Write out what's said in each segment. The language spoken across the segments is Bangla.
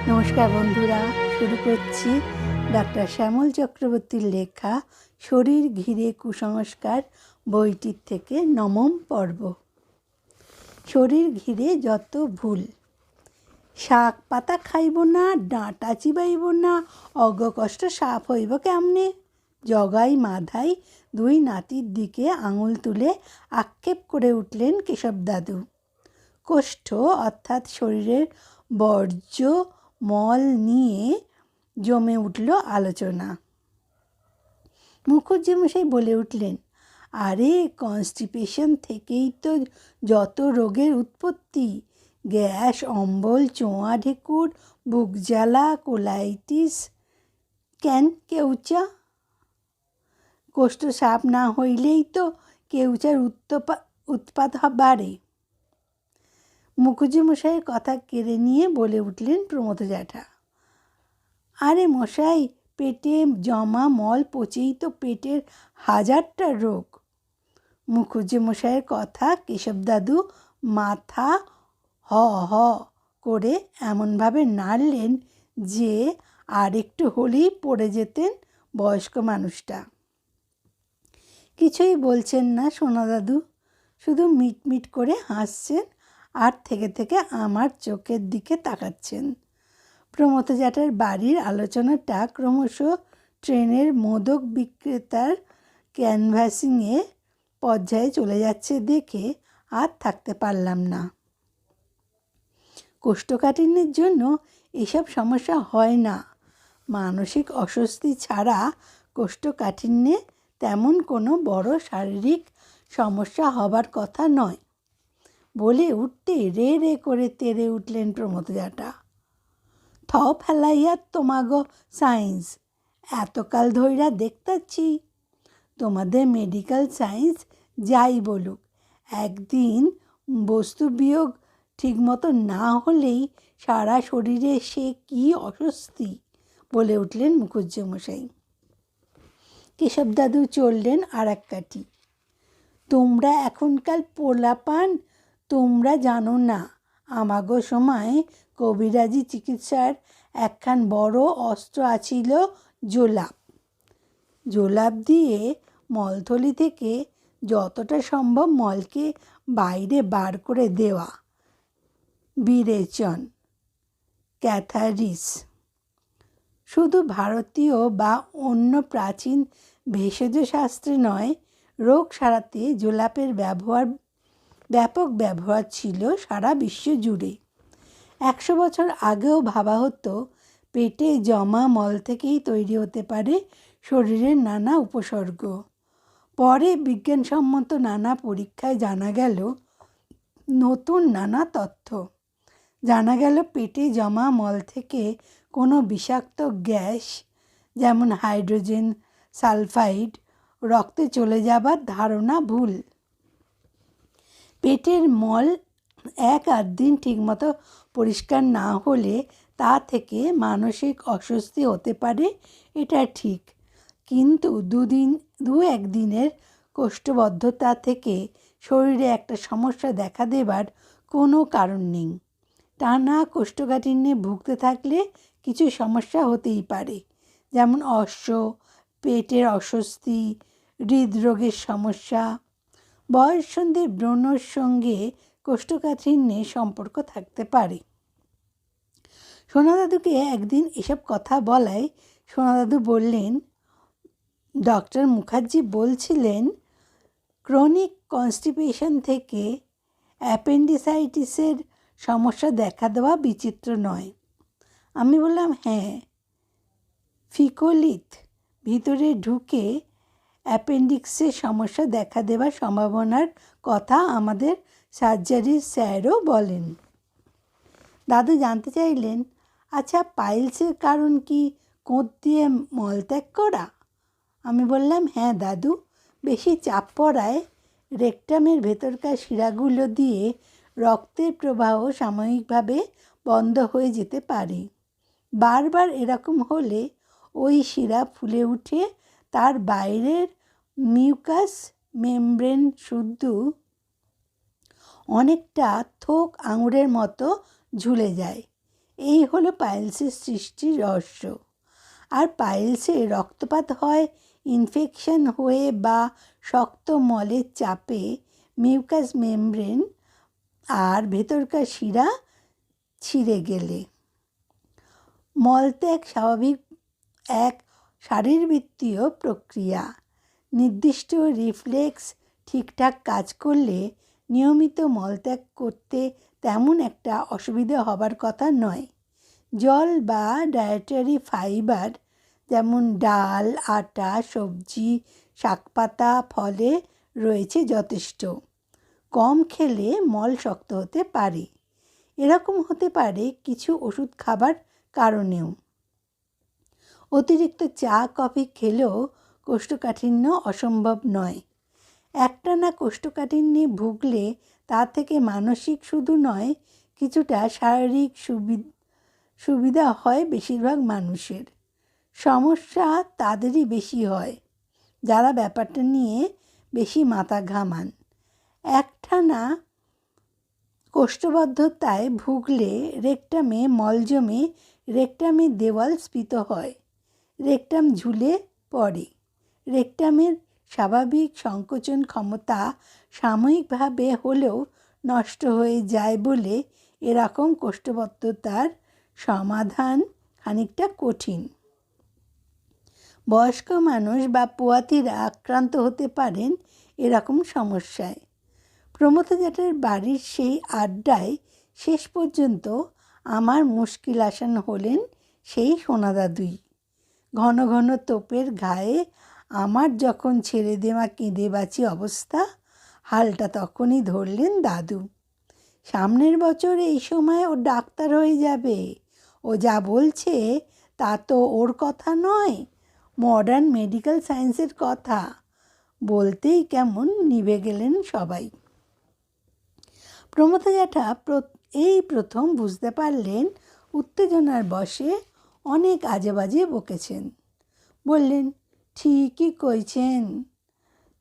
নমস্কার বন্ধুরা, শুরু করছি ডাক্তার শ্যামল চক্রবর্তীর লেখা শরীর ঘিরে কুসংস্কার বইটির থেকে নবম পর্ব। শরীর ঘিরে যত ভুল। শাক পাতা খাইব না, ডাঁটা চিবাইব না, অজ্ঞকষ্ট সাপ হইব কেমনে? জগাই মাধাই দুই নাতির দিকে আঙুল তুলে আক্ষেপ করে উঠলেন কেশব দাদু। কোষ্ঠ অর্থাৎ শরীরের বর্জ্য মল নিয়ে জমে উঠল আলোচনা। মুখুজ্জে মশাই বলে উঠলেন, আরে কনস্টিপেশন থেকেই তো যত রোগের উৎপত্তি। গ্যাস, অম্বল, চোঁয়া ঢেকুর, বুক জ্বালা, কোলাইটিস, কেউচা। কোষ্ঠ সাফ না হইলেই তো কেউচার উৎপাত বাড়ে। মুখুজ্জে মশাইয়ের কথা কেড়ে নিয়ে বলে উঠলেন প্রমথ জ্যাঠা, আরে মশাই, পেটে জমা মল পচেই তো পেটের হাজারটা রোগ। মুখুজ্জে মশাইয়ের কথা কেশব দাদু মাথা হ হ করে এমনভাবে নাড়লেন যে আর একটু হলেই পড়ে যেতেন বয়স্ক মানুষটা। কিছুই বলছেন না সোনা দাদু, শুধু মিটমিট করে হাসছেন আর থেকে থেকে আমার চোখের দিকে তাকাচ্ছেন। প্রমথ জ্যাঠার বাড়ির আলোচনাটা ক্রমশ ট্রেনের মোদক বিক্রেতার ক্যানভাসিংয়ে পর্যায়ে চলে যাচ্ছে দেখে আর থাকতে পারলাম না। কোষ্ঠকাঠিন্যের জন্য এসব সমস্যা হয় না। মানসিক অস্বস্তি ছাড়া কোষ্ঠকাঠিন্যে তেমন কোনো বড় শারীরিক সমস্যা হবার কথা নয় বলে উঠতে রে রে করে তেড়ে উঠলেন প্রমথ জ্যাঠা। থ ফেলাইয়া তোমাগো সায়েন্স, এতকাল ধইরা দেখতাছি। তোমাদের মেডিকেল সায়েন্স যাই বলুক, একদিন বস্তু বিয়োগ ঠিকমতো না হলেই সারা শরীরে সে কি অস্বস্তি, বলে উঠলেন মুখুজ্জে মশাই। কেশব দাদু চললেন আর এক কাঠি। তোমরা এখনকার পোলাপান, তোমরা জানো না, আমাগো সময় কবিরাজি চিকিৎসার একখান বড় অস্ত্র আছিল জোলাপ। জোলাপ দিয়ে মলথলি থেকে যতটা সম্ভব মলকে বাইরে বার করে দেওয়া, বিরেচন, ক্যাথারিস। শুধু ভারতীয় বা অন্য প্রাচীন ভেষজ শাস্ত্রে নয়, রোগ সারাতে জোলাপের ব্যাপক ব্যবহার ছিল সারা বিশ্ব জুড়ে। 100 বছর আগেও ভাবা হতো পেটে জমা মল থেকেই তৈরি হতে পারে শরীরের নানা উপসর্গ। পরে বিজ্ঞানসম্মত নানা পরীক্ষায় জানা গেল নতুন নানা তথ্য। জানা গেল পেটে জমা মল থেকে কোনো বিষাক্ত গ্যাস যেমন হাইড্রোজেন সালফাইড রক্তে চলে যাবার ধারণা ভুল। পেটের মল 1-8 দিন ঠিকমতো পরিষ্কার না হলে তা থেকে মানসিক অস্বস্তি হতে পারে, এটা ঠিক। কিন্তু 2-1 দিনের কোষ্ঠবদ্ধতা থেকে শরীরে একটা সমস্যা দেখা দেবার কোনো কারণ নেই। টানা কোষ্ঠকাঠিন্যে ভুগতে থাকলে কিছু সমস্যা হতেই পারে, যেমন পেটের অস্বস্তি, হৃদরোগের সমস্যা। বয়ঃসন্ধির ব্রণর সঙ্গে কোষ্ঠকাঠিন্যের সম্পর্ক থাকতে পারে। সোনাদাদুকে একদিন এসব কথা বলায় সোনাদাদু বললেন, ডক্টর মুখার্জি বলছিলেন ক্রনিক কনস্টিপেশন থেকে অ্যাপেন্ডিসাইটিসের সমস্যা দেখা দেওয়া বিচিত্র নয়। আমি বললাম, হ্যাঁ, ফিকোলিথ ভিতরে ঢুকে অ্যাপেন্ডিক্সের সমস্যা দেখা দেওয়ার সম্ভাবনার কথা আমাদের সার্জারির স্যারও বলেন। দাদু জানতে চাইলেন, আচ্ছা, পাইলসের কারণ কি কোঁত দিয়ে মলত্যাগ করা? আমি বললাম, হ্যাঁ দাদু, বেশি চাপ পড়ায় রেকটামের ভেতরকার শিরাগুলো দিয়ে রক্তের প্রবাহ সাময়িকভাবে বন্ধ হয়ে যেতে পারে। বারবার এরকম হলে ওই শিরা ফুলে উঠে তার বাইরের মিউকাস মেমব্রেন শুদ্ধ অনেকটা থোক আঙুরের মতো ঝুলে যায়। এই হলো পাইলসের সৃষ্টির রহস্য। আর পাইলসে রক্তপাত হয় ইনফেকশন হয়ে বা শক্ত মলের চাপে মিউকাস মেমব্রেন আর ভেতরকার শিরা ছিঁড়ে গেলে। মলত্যাগ স্বাভাবিক এক শারীরবৃত্তীয় প্রক্রিয়া। নির্দিষ্ট রিফ্লেক্স ঠিকঠাক কাজ করলে নিয়মিত মলত্যাগ করতে তেমন একটা অসুবিধা হবার কথা নয়। জল বা ডায়েটারি ফাইবার যেমন ডাল, আটা, সবজি, শাকপাতা, ফলে রয়েছে যথেষ্ট। কম খেলে মল শক্ত হতে পারে। এরকম হতে পারে কিছু ওষুধ খাবার কারণেও। অতিরিক্ত চা কফি খেলেও কোষ্ঠকাঠিন্য অসম্ভব নয়। একটানা কোষ্ঠকাঠিন্যে ভুগলে তা থেকে মানসিক শুধু নয়, কিছুটা শারীরিক সুবিধা হয় বেশিরভাগ মানুষের। সমস্যা তাদেরই বেশি হয় যারা ব্যাপারটা নিয়ে বেশি মাথা ঘামান। একটানা কোষ্ঠবদ্ধতায় ভুগলে রেকটামে মল জমে রেকটামের দেওয়াল স্ফীত হয়, রেকটাম ঝুলে পড়ে। রেকটামের স্বাভাবিক সংকোচন ক্ষমতা সাময়িকভাবে হলেও নষ্ট হয়ে যায় বলে এরকম কোষ্ঠবদ্ধতার সমাধান খানিকটা কঠিন। বয়স্ক মানুষ বা পোয়াতিরা আক্রান্ত হতে পারেন এরকম সমস্যায়। প্রমথ জ্যাঠার বাড়ির সেই আড্ডায় শেষ পর্যন্ত আমার মুশকিল আসান হলেন সেই সোনাদাদুই। ঘন ঘন তোপের ঘায়ে আমার যখন ছেড়ে দেওয়া কেঁদে বাঁচি অবস্থা, হালটা তখনই ধরলেন দাদু। সামনের বছর এই সময় ও ডাক্তার হয়ে যাবে। ও যা বলছে তা তো ওর কথা নয়, মডার্ন মেডিকেল সায়েন্সের কথা। বলতেই কেমন নিভে গেলেন সবাই। প্রমথ জ্যাঠা এই প্রথম বুঝতে পারলেন উত্তেজনার বশে অনেক আজে বাজে বকেছেন। বললেন, ঠিকই কইছেন,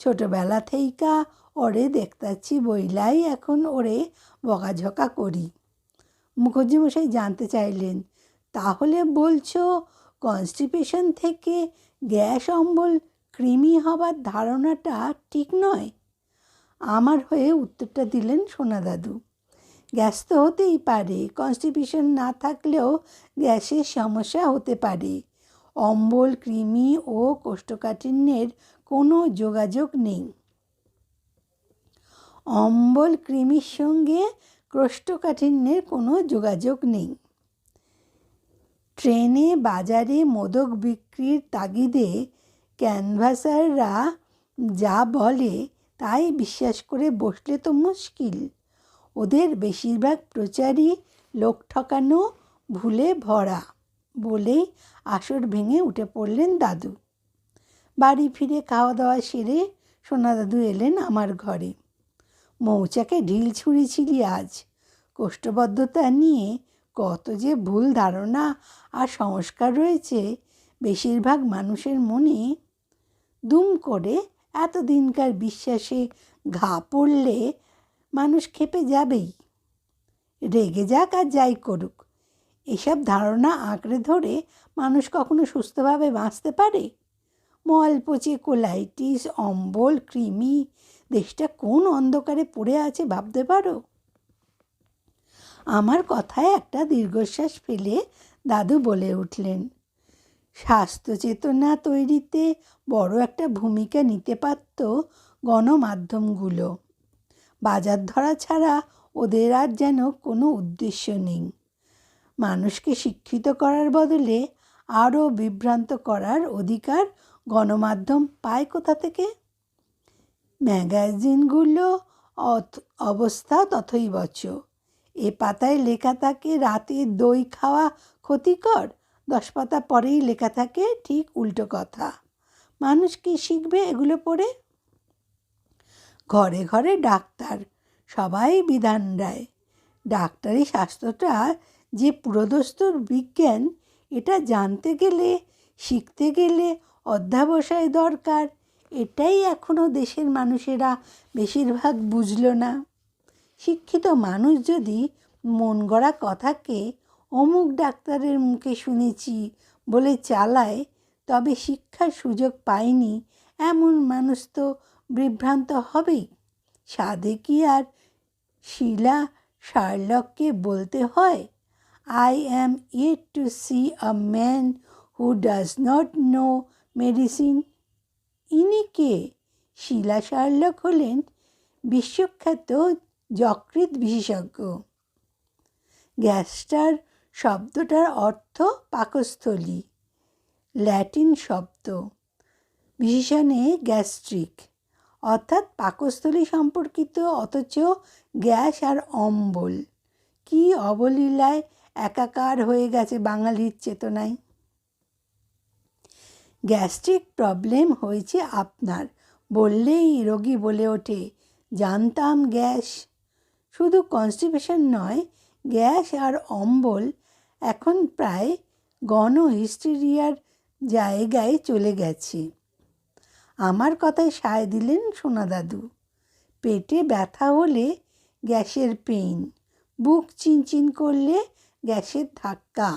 ছোটবেলা থেইকা ওরে দেখতাছি বইলাই এখন ওরে বকাঝকা করি। মুখুজ্যেমশাই জানতে চাইলেন, তাহলে বলছো কনস্টিপেশন থেকে গ্যাস অম্বল কৃমি হবার ধারণাটা ঠিক নয়? আমার হয়ে উত্তরটা দিলেন সোনাদাদু। গ্যাস তো হতেই পারে, কনস্টিপেশন না থাকলেও গ্যাসের সমস্যা হতে পারে। অম্বল, কৃমি ও কোষ্ঠকাঠিন্যের কোনো যোগাযোগ নেই। অম্বল কৃমির সঙ্গে কোষ্ঠকাঠিন্যের কোনো যোগাযোগ নেই। ট্রেনে, বাজারে মোদক বিক্রির তাগিদে ক্যানভাসাররা যা বলে তাই বিশ্বাস করে বসলে তো মুশকিল। ওদের বেশিরভাগ প্রচারই লোক ঠকানো, ভুলে ভরা বলেই আসর ভেঙে উঠে পড়লেন দাদু। বাড়ি ফিরে খাওয়া দাওয়া সেরে সোনাদাদু এলেন আমার ঘরে। মৌচাকে ঢিল ছুঁড়েছিলি আজ। কোষ্ঠবদ্ধতা নিয়ে কত যে ভুল ধারণা আর সংস্কার রয়েছে বেশিরভাগ মানুষের মনে। দুম করে এতদিনকার বিশ্বাসে ঘা পড়লে মানুষ ক্ষেপে যাবেই। রেগে যাক আর যাই করুক, এসব ধারণা আঁকড়ে ধরে মানুষ কখনো সুস্থভাবে বাঁচতে পারে? মল পচে কোলাইটিস, অম্বল, কৃমি, দেশটা কোন অন্ধকারে পড়ে আছে ভাবতে পারো? আমার কথায় একটা দীর্ঘশ্বাস ফেলে দাদু বলে উঠলেন, স্বাস্থ্য চেতনা তৈরিতে বড় একটা ভূমিকা নিতে পারত গণমাধ্যমগুলো। বাজার ধরা ছাড়া ওদের আর যেন কোনো উদ্দেশ্য নেই। মানুষকে শিক্ষিত করার বদলে আরও বিভ্রান্ত করার অধিকার গণমাধ্যম পায় কোথা থেকে? ম্যাগাজিনগুলো অবস্থা তথৈবচ। এ পাতায় লেখা থাকে রাতে দই খাওয়া ক্ষতিকর, 10 পাতা পরেই লেখা থাকে ঠিক উল্টো কথা। মানুষ কি শিখবে এগুলো পড়ে? ঘরে ঘরে ডাক্তার, সবাই বিধান দেয়। ডাক্তারি শাস্ত্রটা যে পুরোদস্তুর বিজ্ঞান, এটা জানতে গেলে, শিখতে গেলে অধ্যাবসায় দরকার। এটাই এখনও দেশের মানুষেরা বেশিরভাগ বুঝল না। শিক্ষিত মানুষ যদি মন গড়া কথাকে অমুক ডাক্তারের মুখে শুনেছি বলে চালায়, তবে শিক্ষার সুযোগ পায়নি এমন মানুষ তো বিভ্রান্ত হবেই। সাধে কি আর শিলা শার্লককে বলতে হয়, I am yet to see a man who does not know medicine? ইনি কে? শিলা শার্লক হলেন বিশ্বখ্যাত যকৃৎ বিশেষজ্ঞ। গ্যাস্টার শব্দটার অর্থ পাকস্থলী, ল্যাটিন শব্দ, বিশেষণে গ্যাস্ট্রিক, অর্থাৎ পাকস্থলী সম্পর্কিত, অথচ গ্যাস আর অম্বল কি অবলীলায় একাকার হয়ে গেছে বাঙালির চেতনায়। গ্যাস্ট্রিক প্রবলেম হয়েছে আপনার বললেই রোগী বলে ওঠে, জানতাম গ্যাস। শুধু কনস্টিপেশন নয়, গ্যাস আর অম্বল এখন প্রায় গণ হিস্টেরিয়ার জায়গায় চলে গেছে। আমার কথায় সায় দিলেন সোনা দাদু। পেটে ব্যথা হলে গ্যাসের পেইন, বুক চিনচিন করলে গ্যাসের ধাক্কা,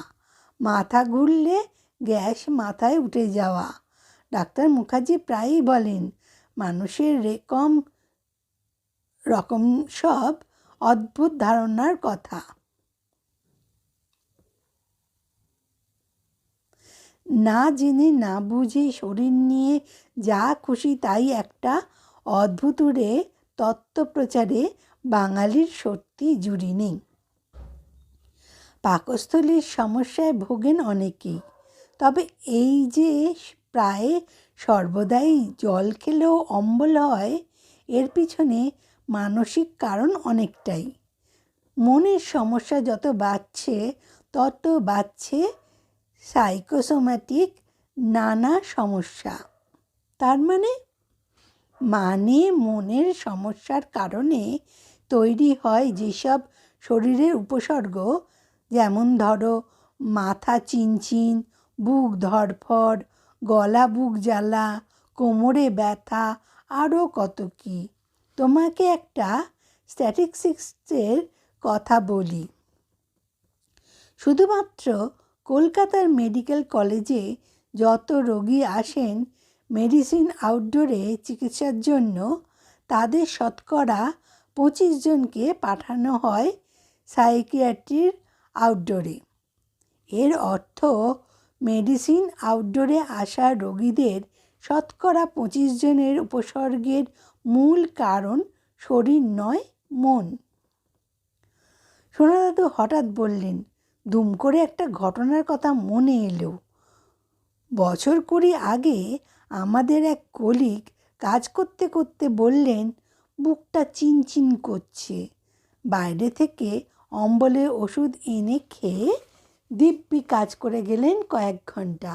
মাথা ঘুরলে গ্যাস মাথায় উঠে যাওয়া। ডাক্তার মুখার্জি প্রায়ই বলেন, মানুষের রকম সব অদ্ভুত ধারণার কথা। না জেনে না বুঝে শরীর নিয়ে যা খুশি তাই একটা অদ্ভুতুরে তত্ত্বপ্রচারে বাঙালির সত্যি জুড়ি নেই। পাকস্থলীর সমস্যায় ভোগেন অনেকেই, তবে এই যে প্রায় সর্বদাই জল খেলেও অম্বল হয়, এর পিছনে মানসিক কারণ অনেকটাই। মনের সমস্যা যত বাড়ছে তত বাড়ছে সাইকোসোম্যাটিক নানা সমস্যা। তার মানে মনের সমস্যার কারণে তৈরি হয় যেসব শরীরের উপসর্গ, যেমন ধরো মাথা চিনচিন, বুক ধড়ফড়, গলা বুক জ্বালা, কোমরে ব্যথা, আরও কত কি। তোমাকে একটা স্ট্যাটিস্টিক্সের কথা বলি। শুধুমাত্র কলকাতার মেডিকেল কলেজে যত রোগী আসেন মেডিসিন আউটডোরে চিকিৎসার জন্য, তাদের শতকরা 25 জনকে পাঠানো হয় সাইকিয়াট্রির আউটডোরে। এর অর্থ মেডিসিন আউটডোরে আসা রোগীদের শতকরা 25 জনের উপসর্গের মূল কারণ শরীর নয়, মন। সোনা দাদু হঠাৎ বললেন, দুম করে একটা ঘটনার কথা মনে এলো। বছর 20 আগে আমাদের এক কলিগ কাজ করতে করতে বললেন, বুকটা চিনচিন করছে। বাইরে থেকে অম্বলের ওষুধ এনে খেয়ে দিব্যি কাজ করে গেলেন কয়েক ঘন্টা।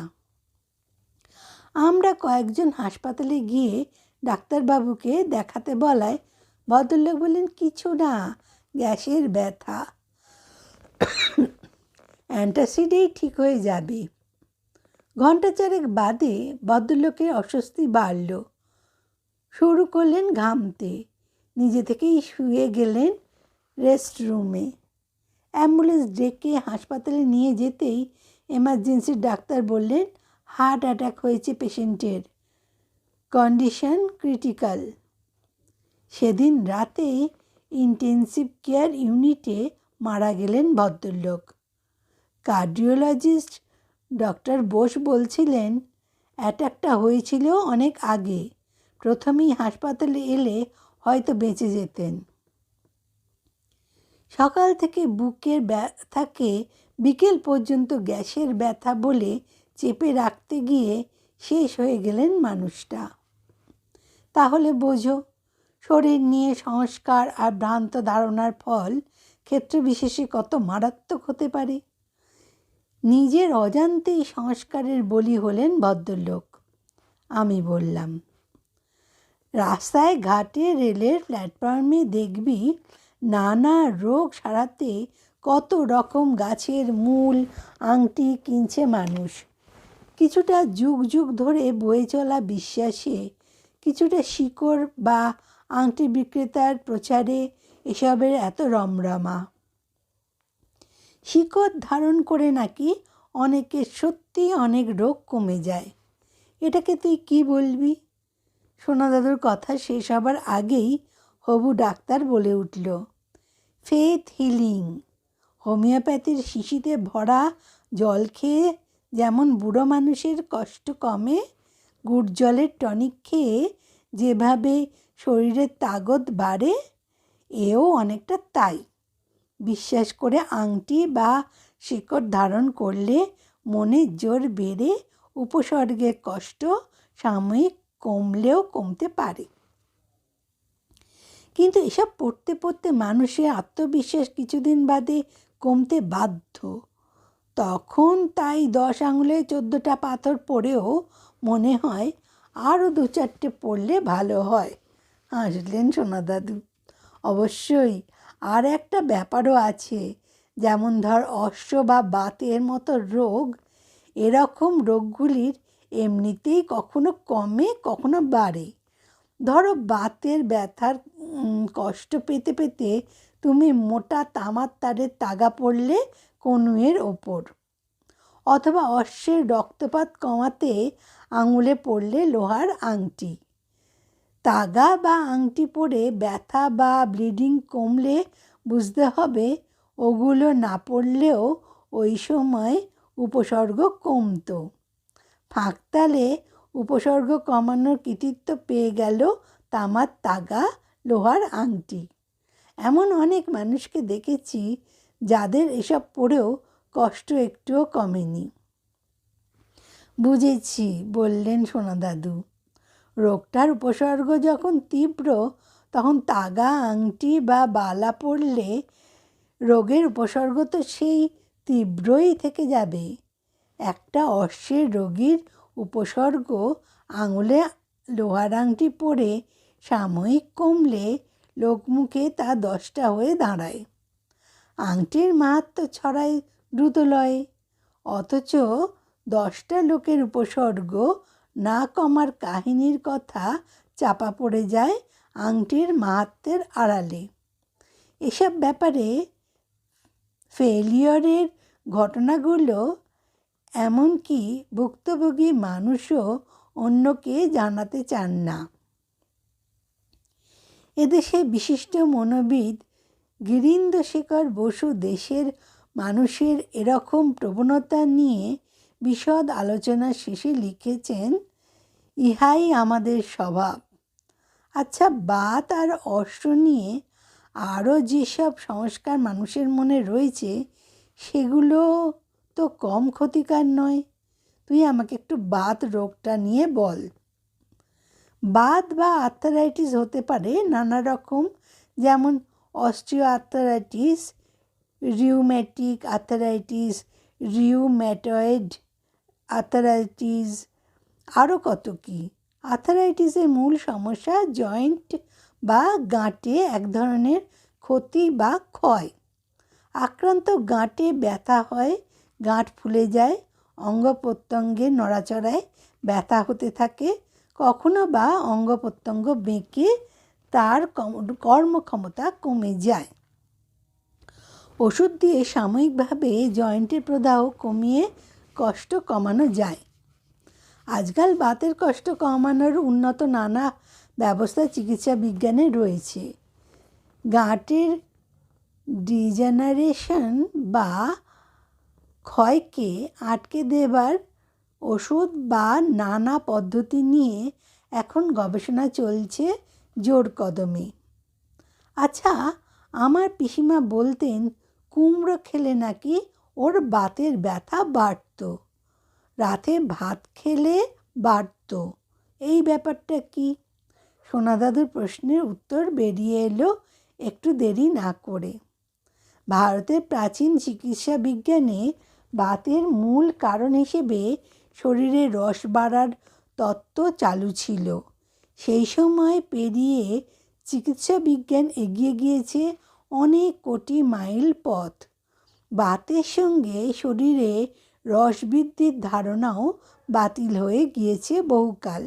আমরা কয়েকজন হাসপাতালে গিয়ে ডাক্তারবাবুকে দেখাতে বলায় ভদ্রলোক বললেন, কিছু না, গ্যাসের ব্যথা, অ্যান্টাসিডেই ঠিক হয়ে যাবে। ঘণ্টা চারেক বাদে ভদ্রলোকের অস্বস্তি বাড়ল, শুরু করলেন ঘামতে। নিজে থেকেই শুয়ে গেলেন রেস্টরুমে। অ্যাম্বুলেন্স ডেকে হাসপাতালে নিয়ে যেতেই এমার্জেন্সির ডাক্তার বললেন, হার্ট অ্যাটাক হয়েছে পেশেন্টের, কন্ডিশন ক্রিটিক্যাল। সেদিন রাতে ইন্টেন্সিভ কেয়ার ইউনিটে মারা গেলেন ভদ্রলোক। কার্ডিওলজিস্ট ডক্টর বোস বলছিলেন, অ্যাটাকটা হয়েছিল অনেক আগে, প্রথমেই হাসপাতালে এলে হয়তো বেঁচে যেতেন। সকাল থেকে বুকের ব্যথাকে বিকেল পর্যন্ত গ্যাসের ব্যথা বলে চেপে রাখতে গিয়ে শেষ হয়ে গেলেন মানুষটা। তাহলে বোঝো, শরীর নিয়ে সংস্কার আর ভ্রান্ত ধারণার ফল ক্ষেত্রবিশেষে কত মারাত্মক হতে পারে। নিজের অজান্তেই সংস্কারের বলি হলেন ভদ্রলোক। আমি বললাম, রাস্তায় ঘাটে রেলের প্ল্যাটফর্মে দেখবি নানা রোগ সারাতে কত রকম গাছের মূল আংটি কিনছে মানুষ। কিছুটা যুগ যুগ ধরে বয়ে চলা বিশ্বাসে, কিছুটা শিকড় বা আংটি বিক্রেতার প্রচারে এসবের এত রমরমা। শিকড় ধারণ করে নাকি অনেকের সত্যি অনেক রোগ কমে যায়। এটাকে তুই কি বলবি? সোনা দাদুর কথা শেষ হবার আগেই হবু ডাক্তার বলে উঠল, ফেথ হিলিং। হোমিওপ্যাথির শিশিতে ভরা জল খেয়ে যেমন বুড়ো মানুষের কষ্ট কমে, গুড় জলের টনিক খেয়ে যেভাবে শরীরের তাগত বাড়ে, এও অনেকটা তাই। বিশ্বাস করে আংটি বা শিকড় ধারণ করলে মনের জোর বেড়ে উপসর্গের কষ্ট সাময়িক কমলেও কমতে পারে। কিন্তু এসব পড়তে পড়তে মানুষের আত্মবিশ্বাস কিছুদিন বাদে কমতে বাধ্য। তখন তাই 10 আঙুলে 14টা পাথর পড়েও মনে হয় আরও 2-4টে পড়লে ভালো হয়। হাসলেন সোনা দাদু। অবশ্যই আর একটা ব্যাপারও আছে, যেমন ধর অশ্ব বা বাতের মতো রোগ, এরকম রোগগুলির এমনিতেই কখনো কমে কখনো বাড়ে। ধরো বাতের ব্যথার কষ্ট পেতে পেতে তুমি মোটা তামার তারের তাগা পড়লে কনুইয়ের ওপর, অথবা অশ্বের রক্তপাত কমাতে আঙুলে পড়লে লোহার আংটি। তাগা বা আংটি পরে ব্যথা বা ব্লিডিং কমলে বুঝতে হবে ওগুলো না পড়লেও ওই সময় উপসর্গ কমতো। ফাঁকতালে উপসর্গ কমানোর কৃতিত্ব পেয়ে গেল তামার তাগা, লোহার আংটি। এমন অনেক মানুষকে দেখেছি যাদের এসব পড়েও কষ্ট একটুও কমেনি। বুঝেছি, বললেন সোনা দাদু। রোগটার উপসর্গ যখন তীব্র, তখন তাগা, আংটি বা বালা পড়লে রোগের উপসর্গ তো সেই তীব্রই থেকে যাবে। একটা অশ্বের রোগীর উপসর্গ আঙুলে লোহার আংটি পরে সাময়িক কমলে লোকমুখে তা 10টা হয়ে দাঁড়ায়। আংটির মাহাত্ম্য ছড়ায় দ্রুতলয়ে, অথচ 10টা লোকের উপসর্গ না কমার কাহিনীর কথা চাপা পড়ে যায় আংটির মাহাত্ম্যের আড়ালে। এসব ব্যাপারে ফেলিওরের ঘটনাগুলো এমনকি ভুক্তভোগী মানুষও অন্যকে জানাতে চান না। এদেশে বিশিষ্ট মনোবিদ গিরীন্দ্রশেখর বসু দেশের মানুষের এরকম প্রবণতা নিয়ে বিশদ আলোচনা শেষে লিখেছেন, ইহাই আমাদের স্বভাব। আচ্ছা, বাত আর অশ্ব নিয়ে আরও যেসব সংস্কার মানুষের মনে রয়েছে সেগুলো তো কম ক্ষতিকর নয়। তুই আমাকে একটু বাত রোগটা নিয়ে বল। বাত বা আর্থারাইটিস হতে পারে নানা রকম, যেমন osteo arthritis, rheumatic arthritis, rheumatoid arthritis, আরও কত কী। আর্থারাইটিসের মূল সমস্যা জয়েন্ট বা গাঁটে এক ধরনের ক্ষতি বা ক্ষয়। আক্রান্ত গাঁটে ব্যথা হয়, গাঁট ফুলে যায়, অঙ্গ প্রত্যঙ্গের নড়াচড়ায় ব্যথা হতে থাকে, কখনো বা অঙ্গ প্রত্যঙ্গ বেঁকে তার কর্মক্ষমতা কমে যায়। ওষুধ দিয়ে সাময়িকভাবে জয়েন্টের প্রদাহ কমিয়ে কষ্ট কমানো যায়। আজকাল বাতের কষ্ট কমানোর উন্নত নানা ব্যবস্থা চিকিৎসা বিজ্ঞানে রয়েছে। গাঁটের ডিজেনারেশন বা ক্ষয়কে আটকে দেবার ওষুধ বা নানা পদ্ধতি নিয়ে এখন গবেষণা চলছে জোর কদমে। আচ্ছা, আমার পিসিমা বলতেন কুমড়ো খেলে নাকি ওর বাতের ব্যথা বাড়ত, রাতে ভাত খেলে বাড়ত। এই ব্যাপারটা কি? সোনা দাদুর প্রশ্নের উত্তর বেরিয়ে এলো একটু দেরি না করে। ভারতের প্রাচীন চিকিৎসা বিজ্ঞানে বাতের মূল কারণ হিসেবে শরীরে রস বাড়ার তত্ত্ব চালু ছিল। সেই সময় পেরিয়ে চিকিৎসা বিজ্ঞান এগিয়ে গিয়েছে অনেক কোটি মাইল পথ। বাতের সঙ্গে শরীরে রস বৃদ্ধির ধারণাও বাতিল হয়ে গিয়েছে বহুকাল।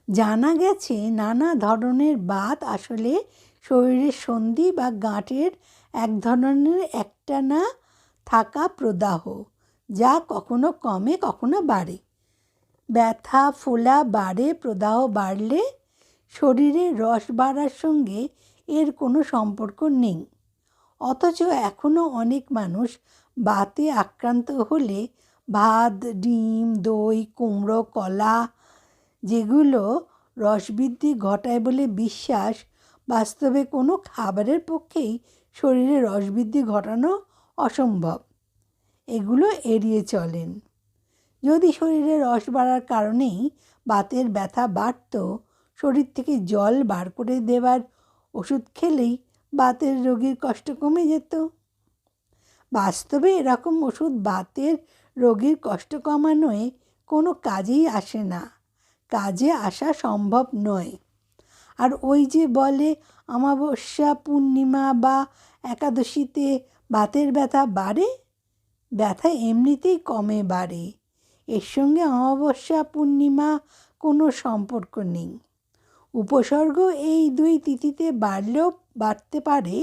জানা গেছে নানা ধরনের বাত আসলে শরীরের সন্ধি বা গাঁটের এক ধরনের একটানা থাকা প্রদাহ, যা কখনো কমে কখনো বাড়ে। ব্যথা ফোলা বাড়ে, প্রদাহ বাড়লে শরীরে রস বাড়ার সঙ্গে এর কোনো সম্পর্ক নেই। অথচ এখনও অনেক মানুষ বাতে আক্রান্ত হলে ভাত, ডিম, দই, কুমড়ো, কলা, যেগুলো রসবৃদ্ধি ঘটায় বলে বিশ্বাস, বাস্তবে কোনো খাবারের পক্ষেই শরীরে রসবৃদ্ধি ঘটানো অসম্ভব। এগুলো এড়িয়ে চলেন। যদি শরীরে রস বাড়ার কারণেই বাতের ব্যথা বাড়ত, শরীর থেকে জল বার করে দেওয়ার ওষুধ খেলেই বাতের রোগীর কষ্ট কমে যেত। বাস্তবে এরকম ওষুধ বাতের রোগীর কষ্ট কমানোয় কোনো কাজেই আসে না, কাজে আসা সম্ভব নয়। আর ওই যে বলে অমাবস্যা, পূর্ণিমা বা একাদশীতে বাতের ব্যথা বাড়ে, ব্যথা এমনিতেই কমে বাড়ে। এর সঙ্গে অমাবস্যা পূর্ণিমা কোনো সম্পর্ক নেই। উপসর্গ এই দুই তিথিতে বাড়লেও বাড়তে পারে,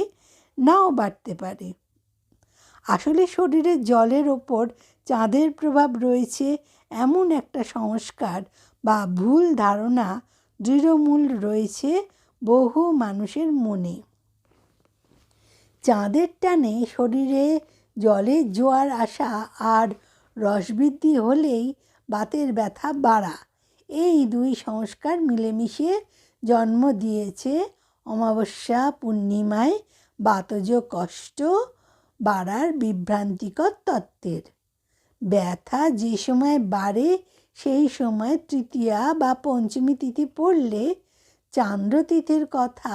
নাও বাড়তে পারে। আসলে শরীরে জলের ওপর চাঁদের প্রভাব রয়েছে এমন একটা সংস্কার বা ভুল ধারণা দৃঢ়মূল রয়েছে বহু মানুষের মনে। চাঁদের টানে শরীরে জলের জোয়ার আসা আর রসবৃদ্ধি হলেই বাতের ব্যথা বাড়া, এই দুই সংস্কার মিলেমিশে জন্ম দিয়েছে অমাবস্যা পূর্ণিমায় বাতজ কষ্ট বাড়ার বিভ্রান্তিকর তত্ত্বের। ব্যথা যে সময় বাড়ে সেই সময় তৃতীয়া বা পঞ্চমী তিথি পড়লে চান্দ্রতিথির কথা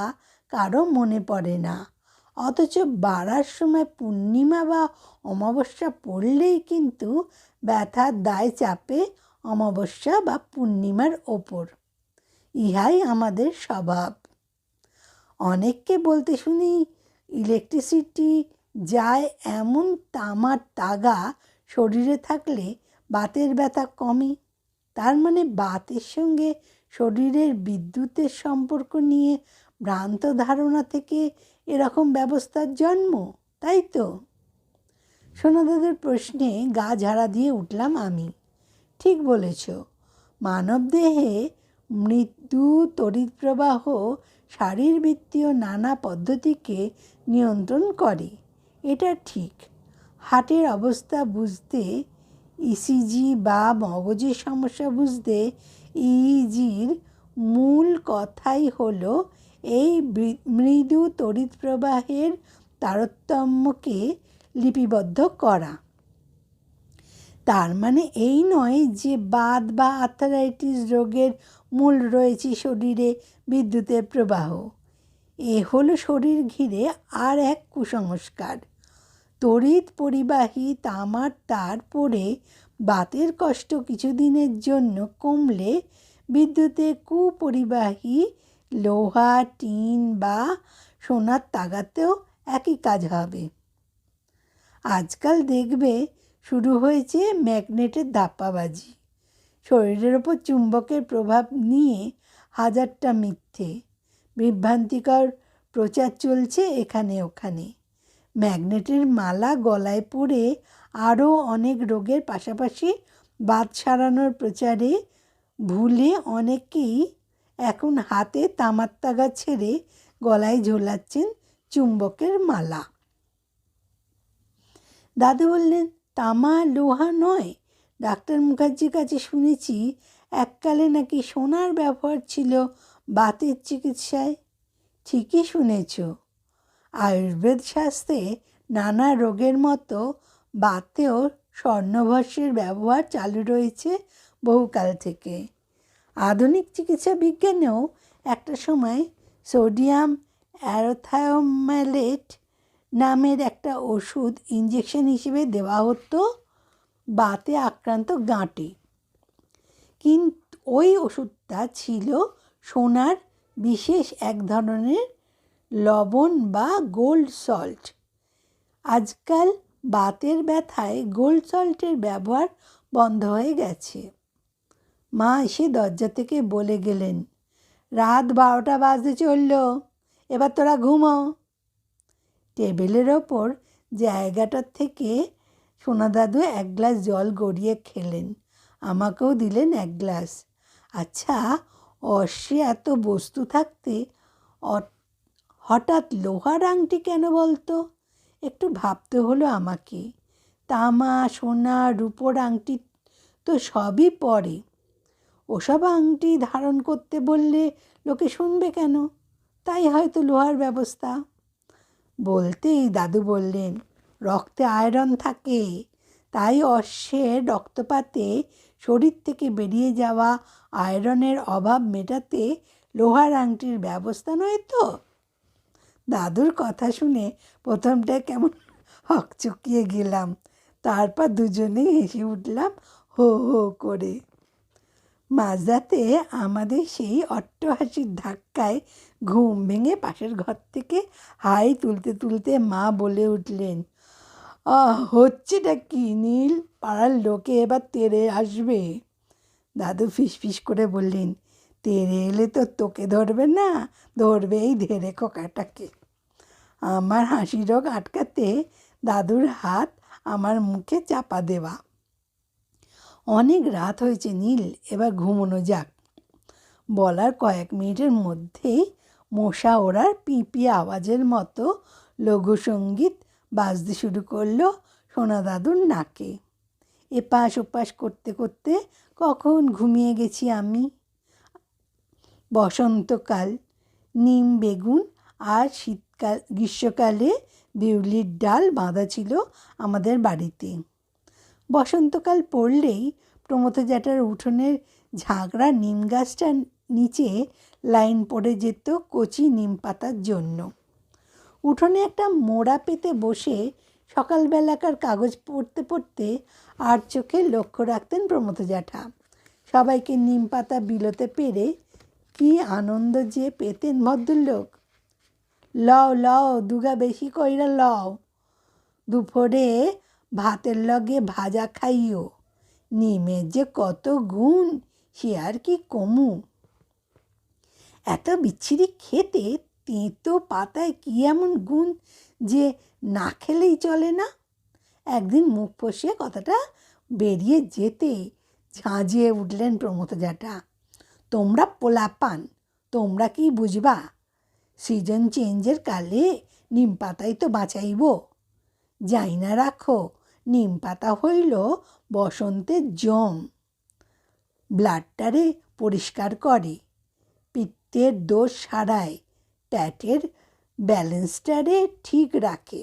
কারো মনে পড়ে না। অথচ বাড়ার সময় পূর্ণিমা বা অমাবস্যা পড়লেই কিন্তু ব্যথার দায় চাপে অমাবস্যা বা পূর্ণিমার ওপর। ইহাই আমাদের স্বভাব। অনেককে বলতে শুনি ইলেকট্রিসিটি যায় এমন তামার তাগা শরীরে থাকলে বাতের ব্যথা কমে। তার মানে বাতের সঙ্গে শরীরের বিদ্যুতের সম্পর্ক নিয়ে ভ্রান্ত ধারণা থেকে এরকম ব্যবস্থার জন্ম, তাই তো? সোনাদাদের প্রশ্নে গা ঝাড়া দিয়ে উঠলাম আমি। ঠিক বলেছ, মানবদেহে মৃত্যু তড়িৎপ্রবাহ শারীরবৃত্তীয় নানা পদ্ধতিকে নিয়ন্ত্রণ করে, এটা ঠিক। হার্টের অবস্থা বুঝতে ইসিজি বা মগজের সমস্যা বুঝতে ইইজির মূল কথাই হলো এই মৃদু তড়িৎপ্রবাহের তারতম্যকে লিপিবদ্ধ করা। তার মানে এই নয় যে বাত বা আর্থারাইটিস রোগের মূল রয়েছে শরীরে বিদ্যুতের প্রবাহ। এ হলো শরীর ঘিরে আর এক কুসংস্কার। তড়িৎ পরিবাহী তামার তার পড়ে বাতের কষ্ট কিছুদিনের জন্য কমলে বিদ্যুতে কুপরিবাহী লোহা, টিন বা সোনার তাগাতেও একই কাজ হবে। আজকাল দেখবে শুরু হয়েছে ম্যাগনেটের ধাপ্পাবাজি। শরীরের ওপর চুম্বকের প্রভাব নিয়ে হাজারটা মিথ্যে বিভ্রান্তিকর প্রচার চলছে এখানে ওখানে। ম্যাগনেটের মালা গলায় পরে আরও অনেক রোগের পাশাপাশি বাত সারানোর প্রচারে ভুলে অনেকেই এখন হাতে তামার তাগা ছেড়ে গলায় ঝোলাচ্ছেন চুম্বকের মালা। দাদু বললেন, তামা লোহা নয়। ডাক্তার মুখার্জির কাছে শুনেছি এককালে নাকি সোনার ব্যবহার ছিল বাতের চিকিৎসায়। ঠিকই শুনেছ। আয়ুর্বেদ শাস্ত্রে নানা রোগের মতো বাতেও স্বর্ণভস্যের ব্যবহার চালু রয়েছে বহুকাল থেকে। আধুনিক চিকিৎসা বিজ্ঞানেও একটা সময় সোডিয়াম অ্যারোথায়োমেলেট নামের একটা ওষুধ ইঞ্জেকশন হিসেবে দেওয়া হতো বাতে আক্রান্ত গাঁটে। কিন্তু ওই ওষুধটা ছিল সোনার বিশেষ এক ধরনের লবণ বা গোল্ড সল্ট। আজকাল বাতের ব্যথায় গোল্ড সল্টের ব্যবহার বন্ধ হয়ে গেছে। মা এসে দরজা থেকে বলে গেলেন, রাত 12টা বাজতে চলল, এবার তোরা ঘুমো। টেবিলের ওপর জায়গাটার থেকে সোনা দাদু এক গ্লাস জল গড়িয়ে খেলেন। আমাকেও দিলেন এক গ্লাস। আচ্ছা, অশ্বে এত বস্তু থাকতে হঠাৎ লোহার আংটি কেন বলতো? একটু ভাবতে হলো আমাকে। তামা, সোনা, রূপোর আংটি তো সবই পরে। ওসব আংটি ধারণ করতে বললে লোকে শুনবে কেন? তাই হয়তো লোহার ব্যবস্থা। বলতেই দাদু বললেন, রক্তে আয়রন থাকে, তাই অশ্বের রক্তপাতে শরীর থেকে বেরিয়ে যাওয়া আয়রনের অভাব মেটাতে লোহার আংটির ব্যবস্থা নয় তো? দাদুর কথা শুনে প্রথমটায় কেমন হকচকিয়ে গেলাম, তারপর দুজনেই হেসে উঠলাম হো হো করে। মাঝরাতে আমাদের সেই অট্টহাসির ধাক্কায় ঘুম ভেঙে পাশের ঘর থেকে হাই তুলতে তুলতে মা বলে উঠলেন, হচ্ছেটা কি নীল? পাড়ার লোকে এবার তেড়ে আসবে। দাদু ফিসফিস করে বললেন, তেড়ে এলে তো তোকে ধরবে না, ধরবে এই ধেড়ে খোকাটাকে। আমার হাসি রোগ আটকাতে দাদুর হাত আমার মুখে চাপা দেওয়া। অনেক রাত হয়েছে নীল, এবার ঘুমোনো যাক। বলার কয়েক মিনিটের মধ্যেই মশা ওড়ার পিঁপি আওয়াজের মতো লঘুসঙ্গীত বাজতে শুরু করলো সোনা দাদুর নাকে। এপাশ ওপাশ করতে করতে কখন ঘুমিয়ে গেছি আমি। বসন্তকাল, নিম বেগুন আর গ্রীষ্মকালে বিউলির ডাল বাঁধা ছিল আমাদের বাড়িতে। বসন্তকাল পড়লেই প্রমথ জ্যাঠার উঠোনের ঝাঁকড়া নিম গাছটার নিচে লাইন পড়ে যেত কচি নিম পাতার জন্য। উঠোনে একটা মোড়া পেতে বসে সকালবেলাকার কাগজ পড়তে পড়তে আর চোখে লক্ষ্য রাখতেন প্রমথ জ্যাঠা। সবাইকে নিম পাতা বিলোতে পেরে কি আনন্দ যে পেতেন ভদ্রলোক। লও লও, দুগা বেশি কইরা লও, দুপুরে ভাতের লগে ভাজা খাইও, নিমের যে কত গুণ সে আর কি কমু। এত বিচ্ছিরি খেতে তেঁতো পাতায় কি এমন গুণ যে না খেলেই চলে না? একদিন মুখ ফসিয়ে কথাটা বেরিয়ে যেতে ঝাঁঝিয়ে উঠলেন প্রমথ জ্যাঠা, তোমরা পোলাপান, তোমরা কি বুঝবা? সিজন চেঞ্জের কালে নিম পাতাই তো বাঁচাইব। যাই না রাখো, নিম পাতা হইল বসন্তের জম, ব্লাডটারে পরিষ্কার করে, পিত্তের দোষ সারায়, পেটের ব্যালেন্সটারে ঠিক রাখে।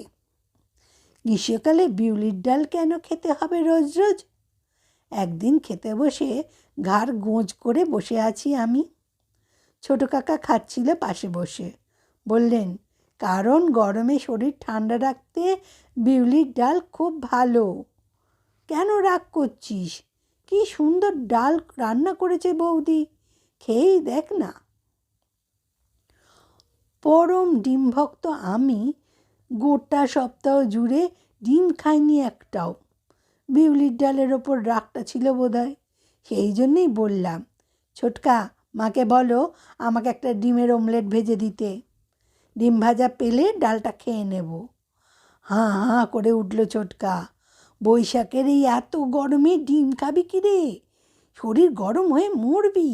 গ্রীষ্মকালে বিউলির ডাল কেন খেতে হবে রোজ রোজ? একদিন খেতে বসে ঘাড় গোঁজ করে বসে আছি আমি। ছোট কাকা খাচ্ছিল পাশে বসে। বললেন, কারণ গরমে শরীর ঠান্ডা রাখতে বিউলির ডাল খুব ভালো। কেন রাগ করছিস? কি সুন্দর ডাল রান্না করেছে বৌদি, খেয়েই দেখ না। পরম ডিমভক্ত আমি গোটা সপ্তাহ জুড়ে ডিম খাইনি একটাও। বিউলির ডালের ওপর রাগটা ছিল বোধহয়। সেই জন্যেই বললাম, ছোটকা, মাকে বলো আমাকে একটা ডিমের অমলেট ভেজে দিতে। ডিম ভাজা পেলে ডালটা খেয়ে নেব। হাঁ হাঁ করে উঠল ছোটকা, বৈশাখের এই এত গরমে ডিম খাবি কি রে? শরীর গরম হয়ে মরবি।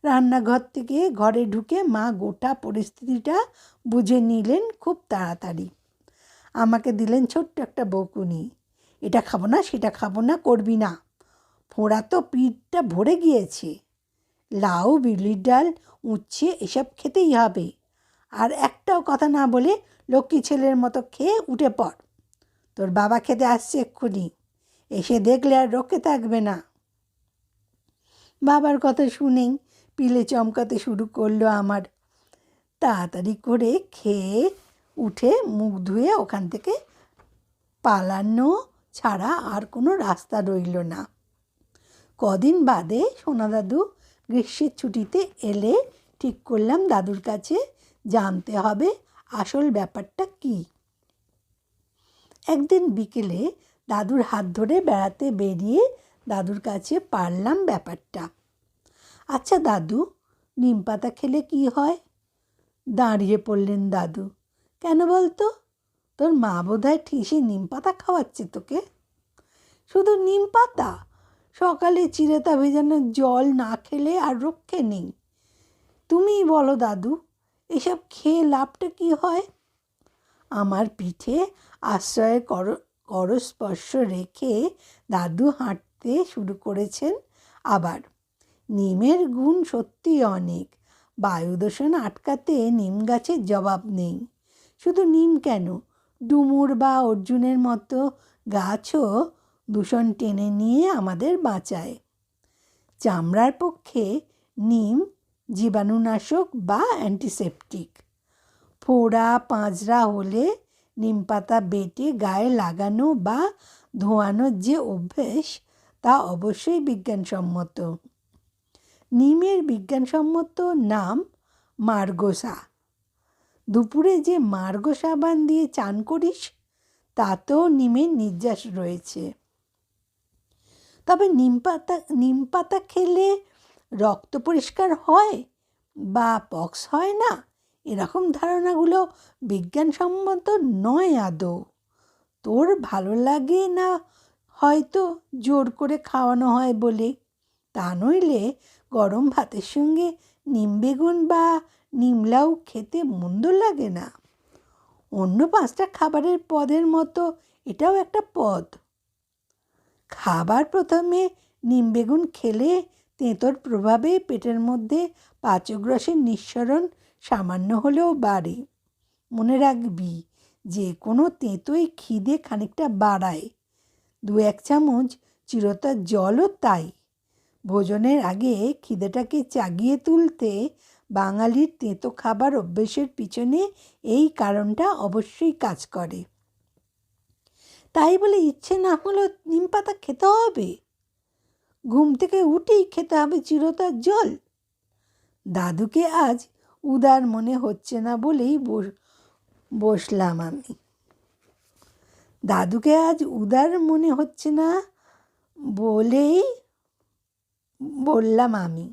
রান্নাঘর থেকে ঘরে ঢুকে মা গোটা পরিস্থিতিটা বুঝে নিলেন খুব তাড়াতাড়ি। আমাকে দিলেন ছোট্ট একটা বকুনি। এটা খাবো না, সেটা খাবো না, করবি না। ফোঁড়া তো পিঠটা ভরে গিয়েছে। লাউ, বিউলির ডাল, উচ্ছে এসব খেতেই হবে। আর একটাও কথা না বলে লক্ষ্মী ছেলের মতো খেয়ে উঠে পড়। তোর বাবা খেতে আসছে এক্ষুনি, এসে দেখলে আর রক্ষে থাকবে না। বাবার কথা শুনেই পিলে চমকাতে শুরু করলো আমার। তাড়াতাড়ি করে খেয়ে উঠে মুখ ধুয়ে ওখান থেকে পালানো ছাড়া আর কোনো রাস্তা রইল না। কদিন বাদে সোনা দাদু গ্রীষ্মের ছুটিতে এলে ঠিক করলাম দাদুর কাছে জানতে হবে আসল ব্যাপারটা কি। একদিন বিকেলে দাদুর হাত ধরে বেড়াতে বেরিয়ে দাদুর কাছে পারলাম ব্যাপারটা। আচ্ছা দাদু, নিম পাতা খেলে কি হয়? দাঁড়িয়ে পড়লেন দাদু। কেন বলতো? তোর মা বোধহয় ঠিসে নিম পাতা খাওয়াচ্ছে তোকে। শুধু নিম পাতা? সকালে চিরেতা ভেজানো জল না খেলে আর রক্ষে নেই। তুমিই বলো দাদু, এসব খেয়ে লাভটা কী হয়? আমার পিঠে আশ্রয়ের করস্পর্শ রেখে দাদু হাঁটতে শুরু করেছেন আবার। নিমের গুণ সত্যিই অনেক। বায়ুদূষণ আটকাতে নিম গাছের জবাব নেই। শুধু নিম কেন, ডুমুর বা অর্জুনের মতো গাছও দূষণ টেনে নিয়ে আমাদের বাঁচায়। চামড়ার পক্ষে নিম জীবাণুনাশক বা অ্যান্টিসেপটিক। ফোড়া পাঁজরা হলে নিম পাতা বেটে গায়ে লাগানো বা ধোয়ানোর যে অভ্যেস, তা অবশ্যই বিজ্ঞানসম্মত। নিমের বিজ্ঞানসম্মত নাম মার্গসা। দুপুরে যে মার্গ সাবান দিয়ে চান করিস, তাতেও নিমের নির্যাস রয়েছে। তবে নিম পাতা খেলে রক্ত পরিষ্কার হয় বা পক্স হয় না, এরকম ধারণাগুলো বিজ্ঞানসম্মত নয় আদৌ। তোর ভালো লাগে না হয়তো জোর করে খাওয়ানো হয় বলে। তা নইলে গরম ভাতের সঙ্গে নিম বেগুন বা নিমলাউ খেতে মন্দ লাগে না। অন্য 5টা খাবারের পদের মতো এটাও একটা পদ। খাবার প্রথমে নিম বেগুন খেলে তেঁতোর প্রভাবে পেটের মধ্যে পাচকরসের নিঃসরণ সামান্য হলেও বাড়ে। মনে রাখবি, যে কোনো তেঁতোই খিদে খানিকটা বাড়ায়। 2-1 চামচ চিরতার জলও তাই। ভোজনের আগে খিদেটাকে জাগিয়ে তুলতে বাঙালির তেঁতো খাবার অভ্যেসের পিছনে এই কারণটা অবশ্যই কাজ করে। তাই বলে ইচ্ছে না হলেও নিম পাতা খেতে হবে? ঘুম থেকে উঠেই খেতে হবে চিরতার জল? দাদুকে আজ উদার মনে হচ্ছে না বলেই বসলাম আমি। দাদুকে আজ উদার মনে হচ্ছে না বলেই বললাম আমি।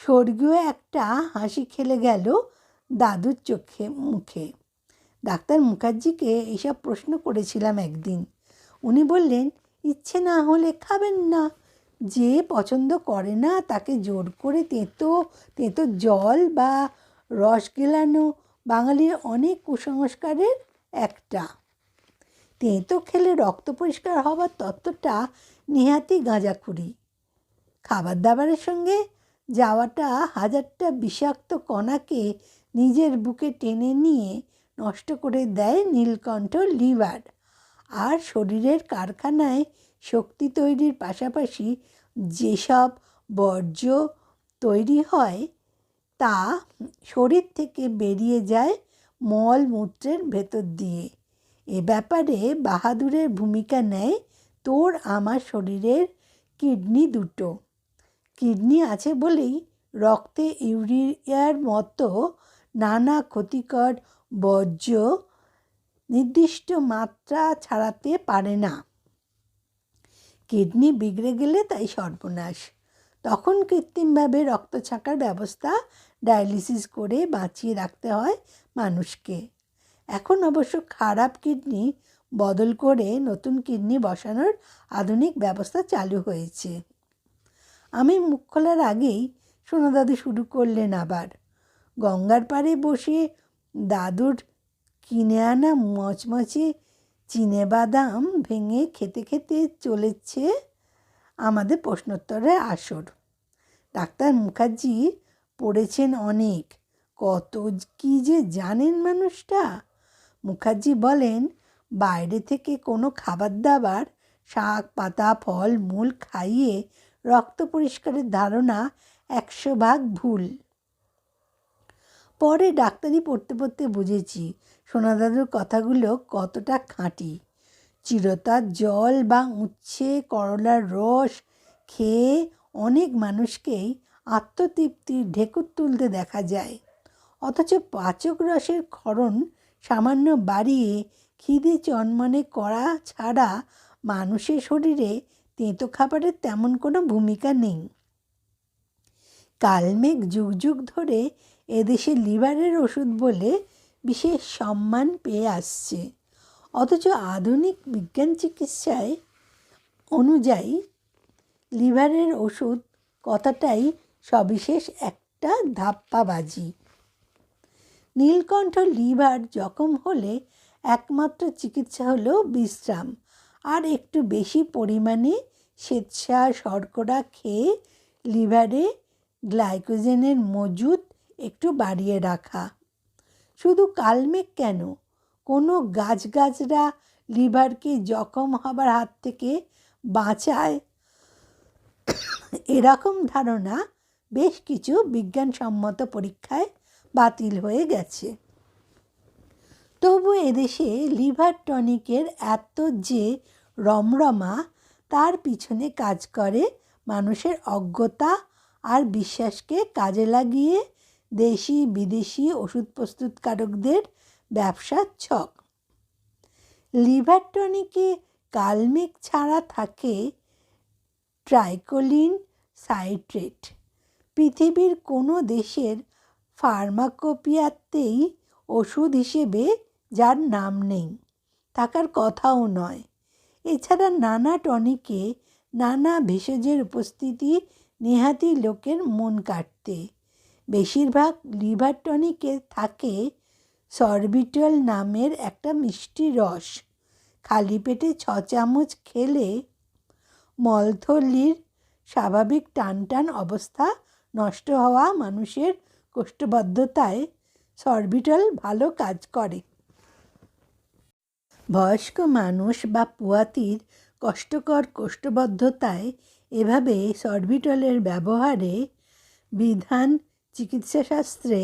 স্বর্গীয় একটা হাসি খেলে গেল দাদুর চোখে মুখে। ডাক্তার মুখার্জিকে এইসব প্রশ্ন করেছিলাম একদিন। উনি বললেন, ইচ্ছে না হলে খাবেন না। যে পছন্দ করে না তাকে জোর করে তেঁতো জল বা রস গেলানো বাঙালির অনেক কুসংস্কারের একটা। তেঁতো খেলে রক্ত পরিষ্কার হবার তত্ত্বটা নেহাতি গাঁজাখুরি। খাবার দাবারের সঙ্গে যাওয়াটা 1000টা বিষাক্ত কণাকে নিজের বুকে টেনে নিয়ে নষ্ট করে দেয় নীলকণ্ঠ লিভার। আর শরীরের কারখানায় শক্তি তৈরির পাশাপাশি যেসব বর্জ্য তৈরি হয়, তা শরীর থেকে বেরিয়ে যায় মলমূত্রের ভেতর দিয়ে। এ ব্যাপারে বাহাদুরের ভূমিকা নেয় তোর আমার শরীরের কিডনি দুটো। কিডনি আছে বলেই রক্তে ইউরিয়ার মতো নানা ক্ষতিকর বর্জ্য নির্দিষ্ট মাত্রা ছাড়াতে পারে না। কিডনি বিগড়ে গেলে তাই সর্বনাশ। তখন কৃত্রিমভাবে রক্ত ছাঁকার ব্যবস্থা, ডায়ালিসিস করে বাঁচিয়ে রাখতে হয় মানুষকে। এখন অবশ্য খারাপ কিডনি বদল করে নতুন কিডনি বসানোর আধুনিক ব্যবস্থা চালু হয়েছে। আমি মুখ খোলার আগেই সোনা দাদু শুরু করলেন আবার। গঙ্গার পাড়ে বসে দাদুর কিনে আনা মচমচে চিনেবাদাম ভেঙে খেতে খেতে চলেছে আমাদের প্রশ্নোত্তরের আসর। ডাক্তার মুখার্জি পড়েছেন অনেক, কত কি যে জানেন মানুষটা। মুখার্জি বলেন, বাইরে থেকে কোনো খাবার দাবার, শাক পাতা ফল মূল খাইয়ে রক্ত পরিষ্কারের ধারণা 100 ভাগ ভুল। পরে ডাক্তারি পড়তে পড়তে বুঝেছি সোনা দাদুর কথাগুলো কতটা খাঁটি। চিরতার জল বা উচ্ছে করলার রস খেয়ে অনেক মানুষকেই আত্মতৃপ্তির ঢেকুর তুলতে দেখা যায়। অথচ পাচক রসের ক্ষরণ সামান্য বাড়িয়ে খিদে চনমনে করা ছাড়া মানুষের শরীরে তেঁতো খাবারের তেমন কোনো ভূমিকা নেই। কালমেঘ যুগ যুগ ধরে এদেশে লিভারের ওষুধ বলে বিশেষ সম্মান পেয়ে আসছে। অথচ আধুনিক বিজ্ঞান চিকিৎসায় অনুযায়ী লিভারের ওষুধ কথাটাই সবিশেষ একটা ধাপ্পাবাজি। নীলকণ্ঠ লিভার জখম হলে একমাত্র চিকিৎসা হলো বিশ্রাম আর একটু বেশি পরিমাণে শ্বেতসার শর্করা খেয়ে লিভারে গ্লাইকোজেনের মজুদ একটু বাড়িয়ে রাখা। শুধু কালমেঘ কেন, কোনো গাছগাছরা লিভারকে জখম হবার হাত থেকে বাঁচায় এরকম ধারণা বেশ কিছু বিজ্ঞানসম্মত পরীক্ষায় বাতিল হয়ে গেছে। তবু এদেশে লিভার টনিকের এত যে রমরমা, তার পিছনে কাজ করে মানুষের অজ্ঞতা আর বিশ্বাসকে কাজে লাগিয়ে দেশি বিদেশি ওষুধ প্রস্তুতকারকদের ব্যবসার ছক। লিভার টনিকে কালমেঘ ছাড়া থাকে ট্রাইকোলিন সাইট্রেট। পৃথিবীর কোনো দেশের ফার্মাকোপিয়াতেই ওষুধ হিসেবে যার নাম নেই, থাকার কথাও নয়। এছাড়া নানা টনিকে নানা ভেষজের উপস্থিতি নেহাতি লোকের মন কাটতে। বেশিরভাগ লিভার টনিকে থাকে সরবিটল নামের একটা মিষ্টি রস। খালি পেটে 6 চামচ খেলে মলথলির স্বাভাবিক টানটান অবস্থা নষ্ট হওয়া মানুষের কোষ্ঠবদ্ধতায় সরবিটল ভালো কাজ করে। বয়স্ক মানুষ বা পুয়াতির কষ্টকর কোষ্ঠবদ্ধতায় এভাবে সরবিটলের ব্যবহারে বিধান চিকিৎসাশাস্ত্রে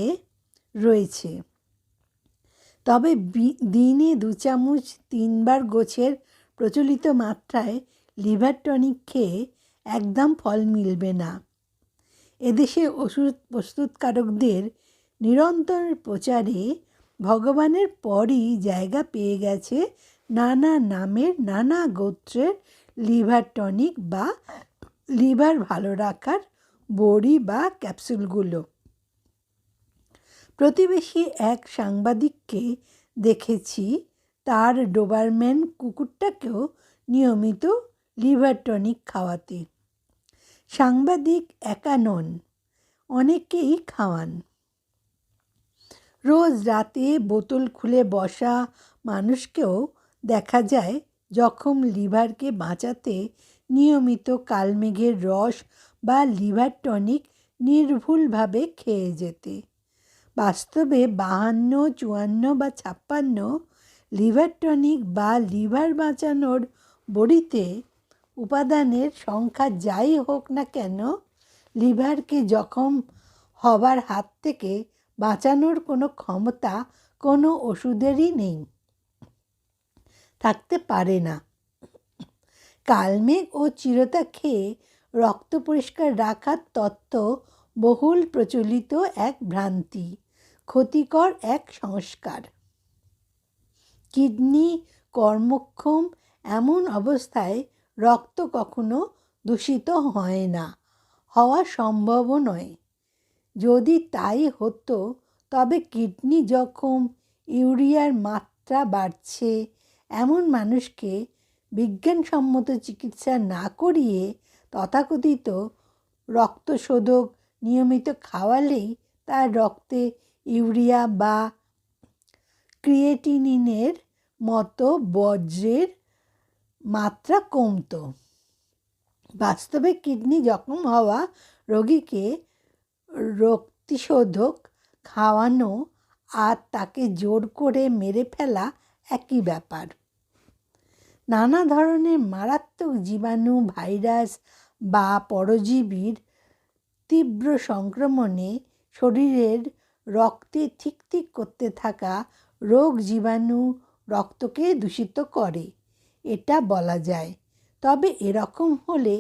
রয়েছে। তবে দিনে 2 চামচ 3 বার গোছের প্রচলিত মাত্রায় লিভার টনিক খেয়ে একদম ফল মিলবে না। এদেশে ওষুধ প্রস্তুতকারকদের নিরন্তর প্রচারে ভগবানের পরই জায়গা পেয়ে গেছে নানা নামের নানা গোত্রের লিভার টনিক বা লিভার ভালো রাখার বড়ি বা ক্যাপসুলগুলো। প্রতিবেশী এক সাংবাদিককে দেখেছি তার ডোবারম্যান কুকুরটাকেও নিয়মিত লিভার টনিক খাওয়াতে। সাংবাদিক একা নন, অনেকেই খাওয়ান। রোজ রাতে বোতল খুলে বসা মানুষকেও দেখা যায় জখম লিভারকে বাঁচাতে নিয়মিত কালমেঘের রস বা লিভার টনিক নির্ভুলভাবে খেয়ে যেতে। বাস্তবে 52, 54 বা 56 লিভার টনিক বা লিভার বাঁচানোর বড়িতে উপাদানের সংখ্যা যাই হোক না কেন, লিভারকে জখম হবার হাত থেকে বাঁচানোর কোনো ক্ষমতা কোনো ওষুধেরই নেই, থাকতে পারে না। কালমেঘ ও চিরতা খেয়ে রক্ত পরিষ্কার রাখার তত্ত্ব বহুল প্রচলিত এক ভ্রান্তি, ক্ষতিকর এক সংস্কার। কিডনি কর্মক্ষম এমন অবস্থায় রক্ত কখনো দূষিত হয় না, হওয়া সম্ভবও নয়। যদি তাই হতো তবে কিডনি জখম, ইউরিয়ার মাত্রা বাড়ছে এমন মানুষকে বিজ্ঞানসম্মত চিকিৎসা না করিয়ে তথাকথিত রক্তশোধক নিয়মিত খাওয়ালেই তার রক্তে ইউরিয়া বা ক্রিয়েটিনিনের মতো বর্জ্যের মাত্রা কমত। বাস্তবে কিডনি জখম হওয়া রোগীকে রক্তিশোধক খাওয়ানো আর তাকে জোর করে মেরে ফেলা একই ব্যাপার। নানা ধরনের মারাত্মক জীবাণু, ভাইরাস বা পরজীবীর তীব্র সংক্রমণে শরীরের রক্তে ঠিক ঠিক করতে থাকা রোগ জীবাণু রক্তকে দূষিত করে, এটা বলা যায়। তবে এরকম হলে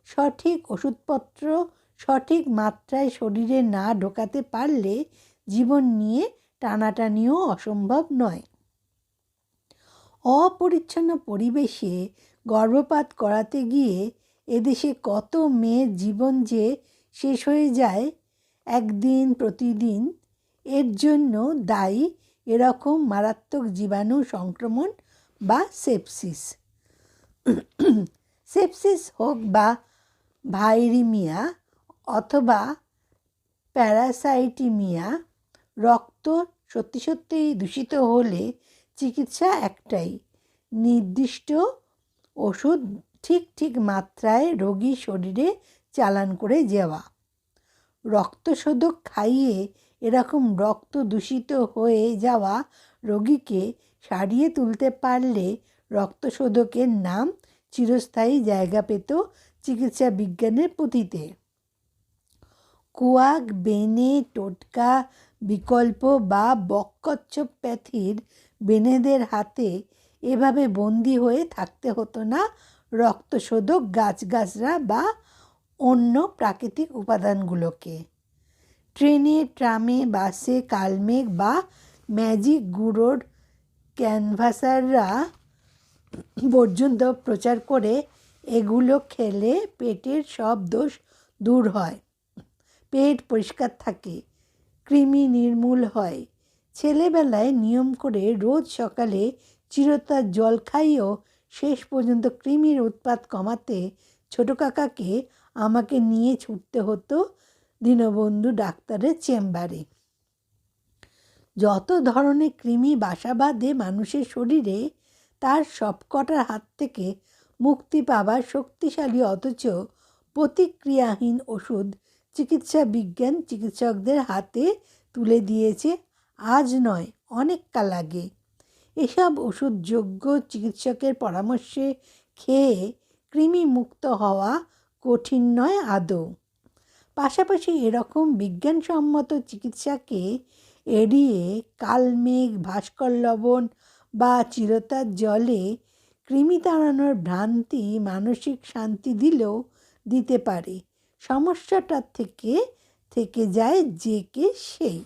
সঠিক ওষুধপত্র সঠিক মাত্রায় শরীরে না ঢোকাতে পারলে জীবন নিয়ে টানাটানিও অসম্ভব নয়। অপরিচ্ছন্ন পরিবেশে গর্ভপাত করাতে গিয়ে এদেশে কত মেয়ের জীবন যে শেষ হয়ে যায় একদিন প্রতিদিন, এর জন্য দায়ী এরকম মারাত্মক জীবাণু সংক্রমণ বা সেপসিস। সেপসিস হোক বা ভাইরিমিয়া অথবা প্যারাসাইটিমিয়া, রক্ত সত্যি সত্যিই দূষিত হলে চিকিৎসা একটাই, নির্দিষ্ট ওষুধ ঠিক ঠিক মাত্রায় রোগীর শরীরে চালান করে যাওয়া। রক্তশোধক খাইয়ে এরকম রক্ত দূষিত হয়ে যাওয়া রোগীকে সারিয়ে তুলতে পারলে রক্তশোধকের নাম চিরস্থায়ী জায়গা পেত চিকিৎসা বিজ্ঞানের পুঁথিতে। কুয়াক, বেনে, টোটকা, বিকল্প বা বককচ্ছপ্যাথির বেনেদের হাতে এভাবে বন্দি হয়ে থাকতে হতো না রক্তশোধক গাছগাছরা বা অন্য প্রাকৃতিক উপাদানগুলোকে। ট্রেনে, ট্রামে, বাসে কালমেঘ বা ম্যাজিক গুঁড়োর ক্যানভাসাররা পর্যন্ত প্রচার করে এগুলো খেলে পেটের সব দোষ দূর হয়, পেট পরিষ্কার থাকে, কৃমি নির্মূল হয়। ছেলেবেলায় নিয়ম করে রোজ সকালে চিরতার জল খাইয়েও শেষ পর্যন্ত কৃমির উৎপাত কমাতে ছোটো কাকাকে আমাকে নিয়ে ছুটতে হতো দীনবন্ধু ডাক্তারের চেম্বারে। যত ধরনের কৃমি বাসা বাঁধে মানুষের শরীরে, তার সবকটার হাত থেকে মুক্তি পাবার শক্তিশালী অথচ প্রতিক্রিয়াহীন ওষুধ চিকিৎসা বিজ্ঞান চিকিৎসকদের হাতে তুলে দিয়েছে আজ নয়, অনেক কাল আগে। এসব ওষুধ যোগ্য চিকিৎসকের পরামর্শে খেয়ে কৃমি মুক্ত হওয়া কঠিন নয় আদৌ। পাশাপাশি এরকম বিজ্ঞানসম্মত চিকিৎসাকে এড়িয়ে কালমেঘ, ভাস্কর লবণ বা চিরতার জলে কৃমি তাড়ানোর ভ্রান্তি মানসিক শান্তি দিলেও দিতে পারে, সমস্যাটা থেকে যায় যে কে সেই।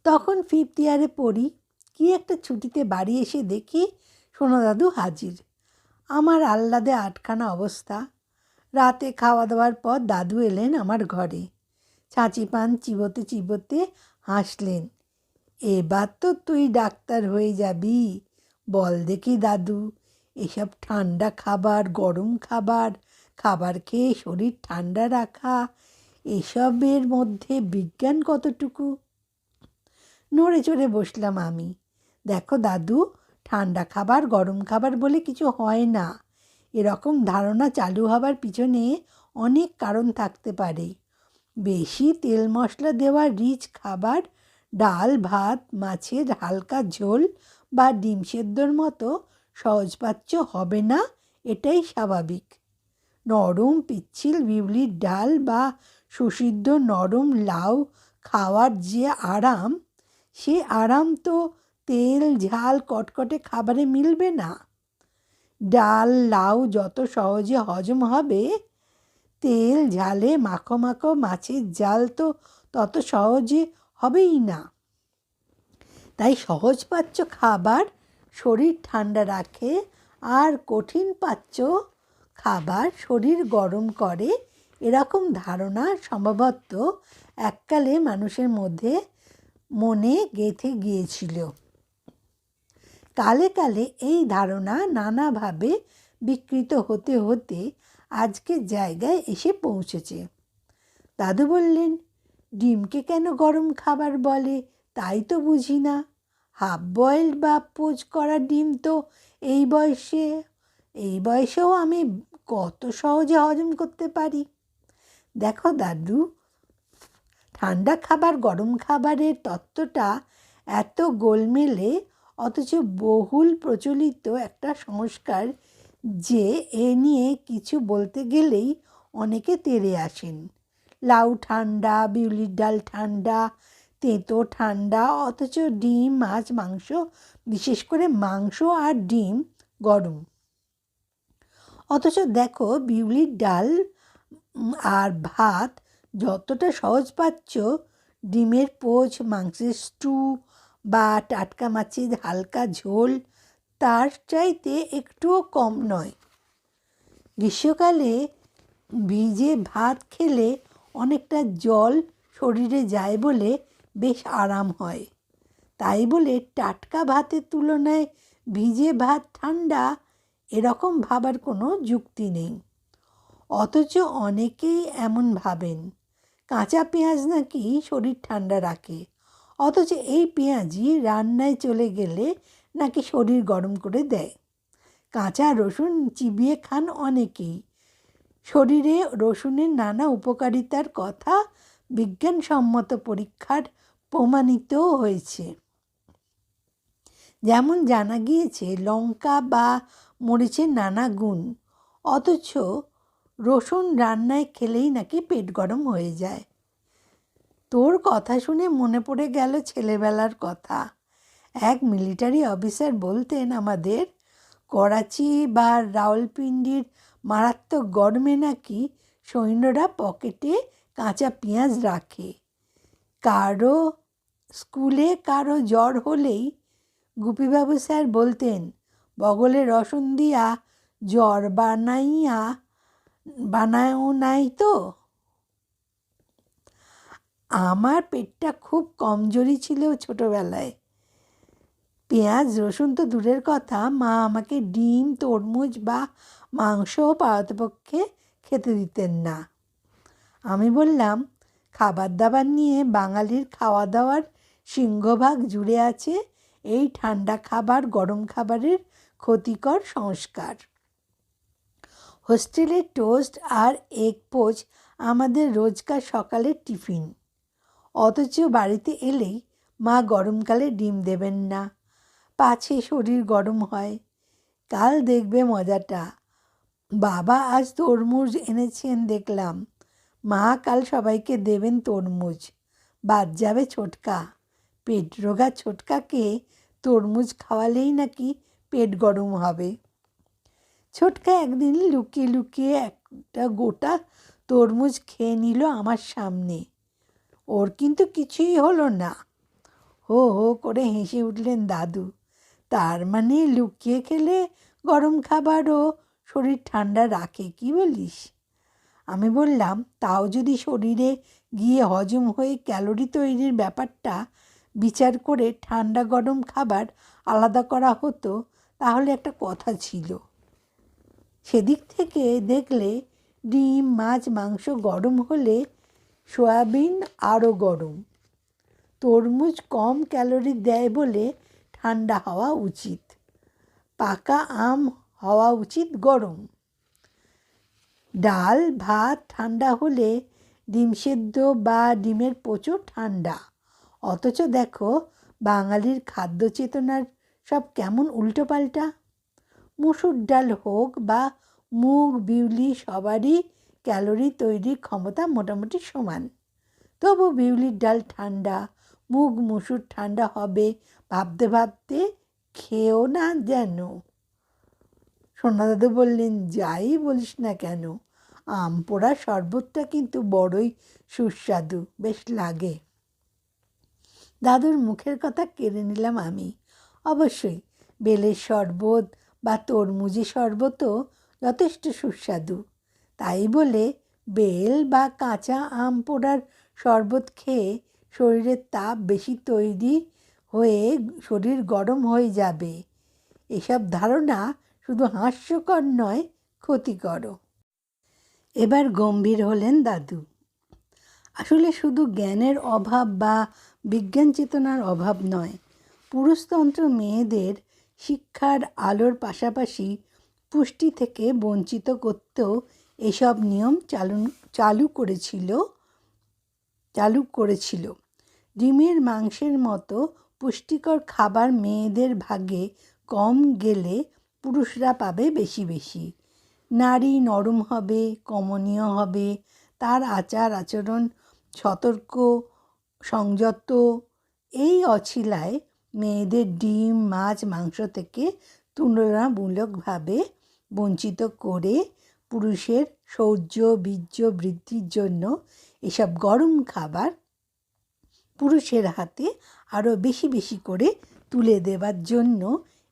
তখন 5th ইয়ারে পড়ি, কি একটা ছুটিতে বাড়ি এসে দেখি সোনা দাদু হাজির। আমার আহ্লাদে আটখানা অবস্থা। রাতে খাওয়া দাওয়ার পর দাদু এলেন আমার ঘরে। ছাঁচি পান চিবোতে চিবোতে হাসলেন। এবার তো তুই ডাক্তার হয়ে যাবি। বল দেখি দাদু, এসব ঠান্ডা খাবার, গরম খাবার, খাবার খেয়ে শরীর ঠান্ডা রাখা, এসবের মধ্যে বিজ্ঞান কতটুকু? নড়ে চড়ে বসলাম আমি। দেখো দাদু, ঠান্ডা খাবার গরম খাবার বলে কিছু হয় না। এরকম ধারণা চালু হবার পিছনে অনেক কারণ থাকতে পারে। বেশি তেল মশলা দেওয়া রিচ খাবার, ডাল ভাত, মাছের হালকা ঝোল বা ডিম সেদ্ধর মতো সহজপাচ্য হবে না, এটাই স্বাভাবিক। নরম পিচ্ছিল বিউলির ডাল বা সুসিদ্ধ নরম লাউ খাওয়ার যে আরাম, সে আরাম তো তেল ঝাল কটকটে খাবারে মিলবে না। ডাল লাউ যত সহজে হজম হবে, তেল ঝালে মাখো মাখো মাছের জাল তো তত সহজে হবেই না। তাই সহজপাচ্য খাবার শরীর ঠান্ডা রাখে, আর কঠিন পাচ্য খাবার শরীর গরম করে, এরকম ধারণা সম্ভবত এককালে মানুষের মনে গেঁথে গিয়েছিল। কালে কালে এই ধারণা নানাভাবে বিকৃত হতে হতে আজকের জায়গায় এসে পৌঁছেছে। দাদু বললেন, ডিমকে কেন গরম খাবার বলে তাই তো বুঝি না। হাফ বয়েলড বা পোচ করা ডিম তো এই বয়সেও আমি কত সহজে হজম করতে পারি। দেখো দাদু, ঠান্ডা খাবার গরম খাবারের তত্ত্বটা এত গোলমেলে অথচ বহুল প্রচলিত একটা সংস্কার যে এ নিয়ে কিছু বলতে গেলেই অনেকে তেড়ে আসেন। লাউ ঠান্ডা, বিউলির ডাল ঠান্ডা, তেঁতো ঠান্ডা, অথচ ডিম মাছ মাংস, বিশেষ করে মাংস আর ডিম গরম। অথচ দেখো, বিউলির ডাল আর ভাত যতটা সহজপাচ্য, ডিমের পোচ, মাংসের স্টু বা টাটকা মাছের হালকা ঝোল তার চাইতে একটুও কম নয়। গ্রীষ্মকালে ভিজে ভাত খেলে অনেকটা জল শরীরে যায় বলে বেশ আরাম হয়। তাই বলে টাটকা ভাতের তুলনায় ভিজে ভাত ঠান্ডা এরকম ভাবার কোনো যুক্তি নেই। অথচ অনেকেই এমন ভাবেন কাঁচা পেঁয়াজ নাকি শরীর ঠান্ডা রাখে, অথচ এই পেঁয়াজই রান্নায় চলে গেলে নাকি শরীর গরম করে দেয়। কাঁচা রসুন চিবিয়ে খান অনেকেই। শরীরে রসুনের নানা উপকারিতার কথা বিজ্ঞানসম্মত পরীক্ষার প্রমাণিতও হয়েছে। যেমন জানা গিয়েছে লঙ্কা বা মরিচের নানা গুণ, অথচ রসুন রান্নায় খেলেই নাকি পেট গরম হয়ে যায়। তোর কথা শুনে মনে পড়ে গেল ছেলেবেলার কথা। এক মিলিটারি অফিসার বলতেন আমাদের, করাচি বা রাওয়ালপিন্ডির মারাত্মক গরমে নাকি সৈন্যরা পকেটে কাঁচা পেঁয়াজ রাখে। স্কুলে কারো জ্বর হলেই গুপিবাবু স্যার বলতেন, বগলে রসুন দিয়া জ্বর বানাও নাই তো। আমার পেটটা খুব কমজোরি ছিল ছোটবেলায়। পেঁয়াজ রসুন তো দূরের কথা, মা আমাকে ডিম, তরমুজ বা মাংসও পারতপক্ষে খেতে দিতেন না। আমি বললাম, খাবার দাবার নিয়ে বাঙালির খাওয়া দাওয়ার সিংহভাগ জুড়ে আছে এই ঠান্ডা খাবার গরম খাবারের ক্ষতিকর সংস্কার। হোস্টেলের টোস্ট আর এগ পোচ আমাদের রোজকার সকালের টিফিন, অথচ বাড়িতে এলেই মা গরমকালে ডিম দেবেন না, পাছে শরীর গরম হয়। কাল দেখবে মজাটা, বাবা আজ তরমুজ এনেছেন দেখলাম, মা কাল সবাইকে দেবেন তরমুজ, বাদ যাবে ছোটকা। পেট রোগা ছোটকাকে তরমুজ খাওয়ালেই নাকি পেট গরম হবে। ছোটকা একদিন লুকিয়ে লুকিয়ে একটা গোটা তরমুজ খেয়ে নিল আমার সামনে। ওর কিন্তু কিছুই হলো না। হো হো করে হেসে উঠলেন দাদু। তার মানে লুকিয়ে খেলে গরম খাবারও শরীর ঠান্ডা রাখে, কি বলিস? আমি বললাম, তাও যদি শরীরে গিয়ে হজম হয়ে ক্যালোরি তৈরির ব্যাপারটা বিচার করে ঠান্ডা গরম খাবার আলাদা করা হতো তাহলে একটা কথা ছিল। সেদিক থেকে দেখলে ডিম, মাছ, মাংস গরম হলে সয়াবিন আরও গরম। তরমুজ কম ক্যালোরি দেয় বলে ঠান্ডা হওয়া উচিত। পাকা আম হওয়া উচিত গরম। ডাল ভাত ঠান্ডা হলে ডিম সেদ্ধ বা ডিমের পোচও ঠান্ডা। অথচ দেখো বাঙালির খাদ্য চেতনার সব কেমন উল্টোপাল্টা। মুসুর ডাল হোক বা মুগ, বিউলি সবারই ক্যালোরি তৈরির ক্ষমতা মোটামুটি সমান। তবু বিউলির ডাল ঠান্ডা, মুগ মুসুর ঠান্ডা হবে ভাবতে ভাবতে খেয়েও না যেন। সোনা দাদু বললেন, যাই বলিস না কেন, আম পোড়া শরবতটা কিন্তু বড়ই সুস্বাদু, বেশ লাগে। দাদুর মুখের কথা কেড়ে নিলাম আমি। অবশ্যই বেলের শরবত বা তরমুজের শরবতও যথেষ্ট সুস্বাদু। তাই বলে বেল বা কাঁচা আম পোড়ার শরবত খেয়ে শরীরের তাপ বেশি তৈরি হয়ে শরীর গরম হয়ে যাবে, এসব ধারণা শুধু হাস্যকর নয়, ক্ষতিকরও। এবার গম্ভীর হলেন দাদু। আসলে শুধু জ্ঞানের অভাব বা বিজ্ঞান চেতনার অভাব নয়, পুরুষতন্ত্র মেয়েদের শিক্ষার আলোর পাশাপাশি পুষ্টি থেকে বঞ্চিত করতেও এসব নিয়ম চালু করেছিল। ডিমের মাংসের মতো পুষ্টিকর খাবার মেয়েদের ভাগে কম গেলে পুরুষরা পাবে বেশি বেশি। নারী নরম হবে, কমনীয় হবে, তার আচার আচরণ সতর্ক, সংযত। এই অছিলায় মেয়েদের ডিম, মাছ, মাংস থেকে তুলনামূলকভাবে বঞ্চিত করে পুরুষের শৌর্য বীর্য বৃদ্ধির জন্য এসব গরম খাবার পুরুষের হাতে আরও বেশি বেশি করে তুলে দেবার জন্য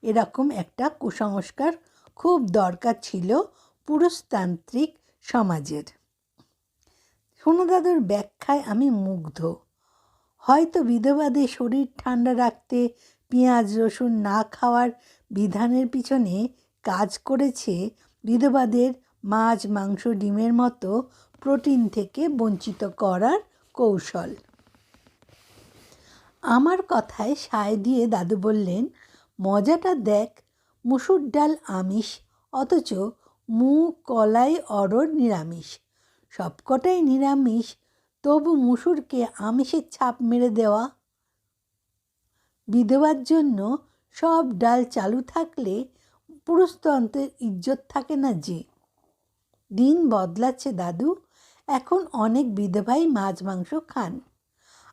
এরকম একটা কুসংস্কার খুব দরকার ছিল পুরুষতান্ত্রিক সমাজের। সোনা দাদুর ব্যাখ্যায় আমি মুগ্ধ। হয়তো বিধবাদের শরীর ঠান্ডা রাখতে পেঁয়াজ রসুন না খাওয়ার বিধানের পিছনে কাজ করেছে বিধবাদের মাছ মাংস ডিমের মতো প্রোটিন থেকে বঞ্চিত করার কৌশল। আমার কথায় সায় দিয়ে দাদু বললেন, মজাটা দেখ, মুসুর ডাল আমিষ, অথচ মুগ কলাই অরড় নিরামিষ। সবকটাই নিরামিষ, তবু মুসুরকে আমিষের ছাপ মেরে দেওয়া। বিধবার জন্য সব ডাল চালু থাকলে পুরুষতন্ত্রের ইজ্জত থাকে না যে। দিন বদলাচ্ছে দাদু, এখন অনেক বিধবাই মাছ মাংস খান,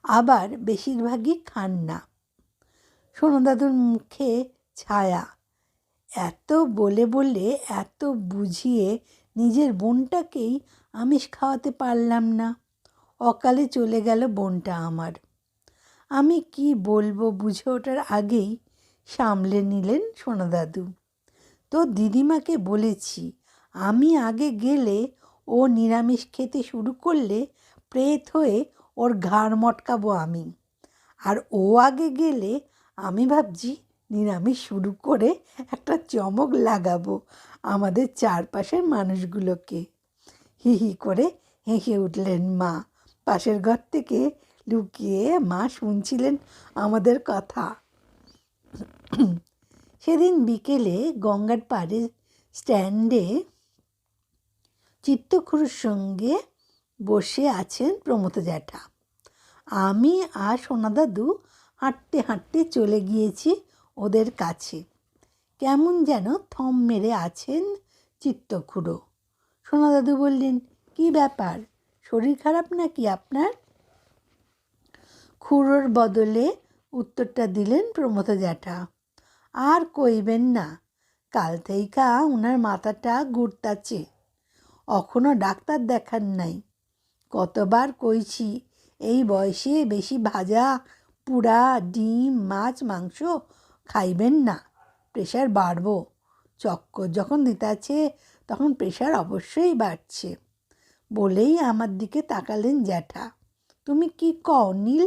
আবার বেশিরভাগই খান না। সোনা দাদুর মুখে ছায়া। এত বলে বলে, এত বুঝিয়ে নিজের বোনটাকেই আমিষ খাওয়াতে পারলাম না। অকালে চলে গেল বোনটা আমার। আমি কি বলবো বুঝে ওঠার আগেই সামলে নিলেন সোনা দাদু। তো দিদিমাকে বলেছি, আমি আগে গেলে ও নিরামিষ খেতে শুরু করলে প্রেত হয়ে ওর ঘাড় মটকাবো আমি। আর ও আগে গেলে আমি ভাবছি নিরামিষ শুরু করে একটা চমক লাগাবো আমাদের চারপাশের মানুষগুলোকে। হি হি করে হেসে উঠলেন মা। পাশের ঘর থেকে লুকিয়ে মা শুনছিলেন আমাদের কথা। সেদিন বিকেলে গঙ্গার পাড়ে স্ট্যান্ডে চিত্তখুরুর সঙ্গে বসে আছেন প্রমথ জ্যাঠা। আমি আর সোনা দাদু হাঁটতে হাঁটতে চলে গিয়েছি ওদের কাছে। কেমন যেন থম মেরে আছেন চিত্তখুড়ো। সোনা দাদু বললেন, কি ব্যাপার, শরীর খারাপ নাকি আপনার? খুড়োর বদলে উত্তরটা দিলেন প্রমথ জ্যাঠা, আর কইবেন না, কাল থেইকা উনার মাথাটা ঘুরতাছে, এখনও ডাক্তার দেখান নাই। কতবার কইছি এই বয়সে বেশি ভাজা পুড়া ডিম মাছ মাংস খাইবেন না, প্রেশার বাড়বো। চক্কর যখন দিতাছে তখন প্রেশার অবশ্যই বাড়ছে। বলেই আমার দিকে তাকালেন জ্যাঠা। তুমি কি কও নীল?